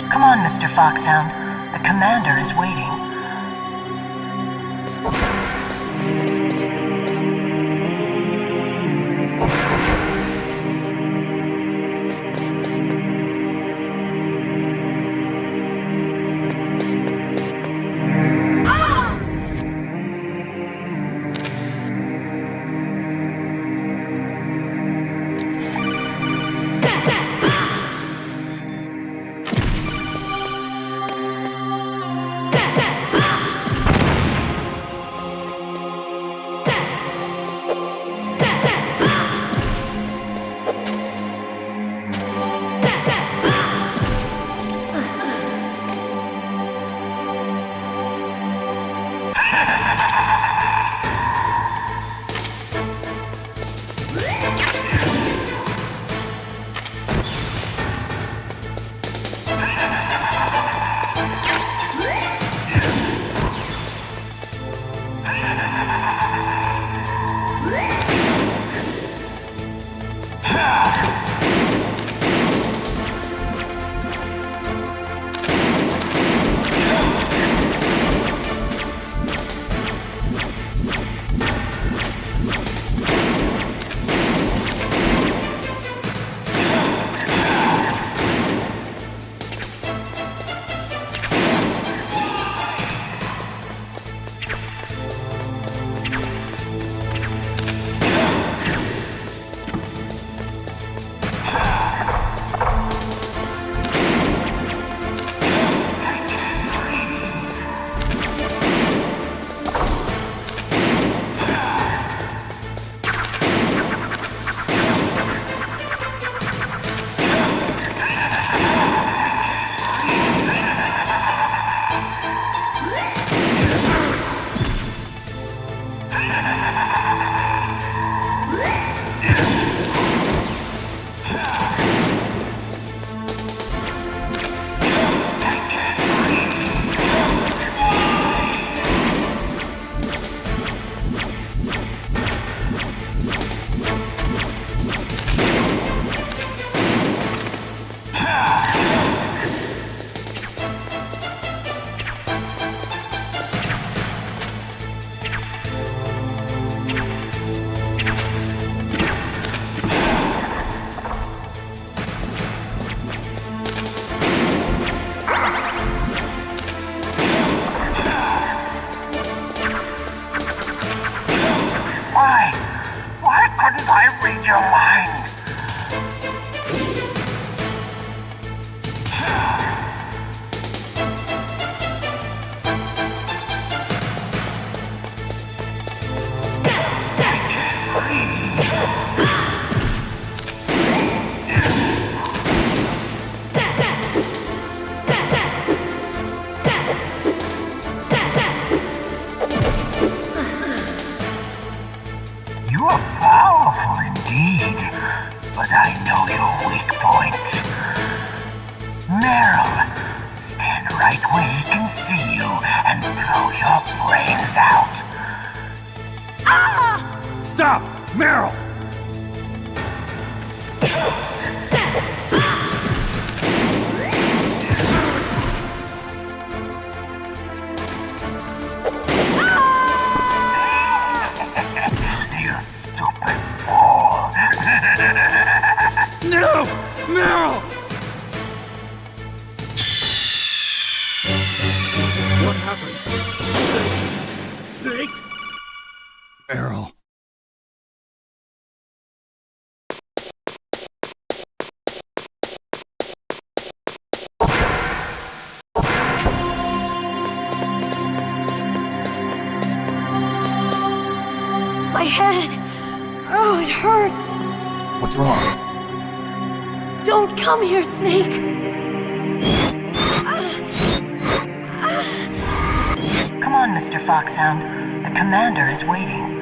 Come on, Mr. Foxhound. The commander is waiting. Why couldn't I read your mind? You are powerful indeed, but I know your weak point. Meryl, stand right where he can see you and blow your brains out. Ah! Stop! Meryl! You stupid fool. No! Meryl! What happened? Snake? Meryl. My head! Oh, it hurts! What's wrong? Don't come here, Snake! Come on, Mr. Foxhound. The commander is waiting.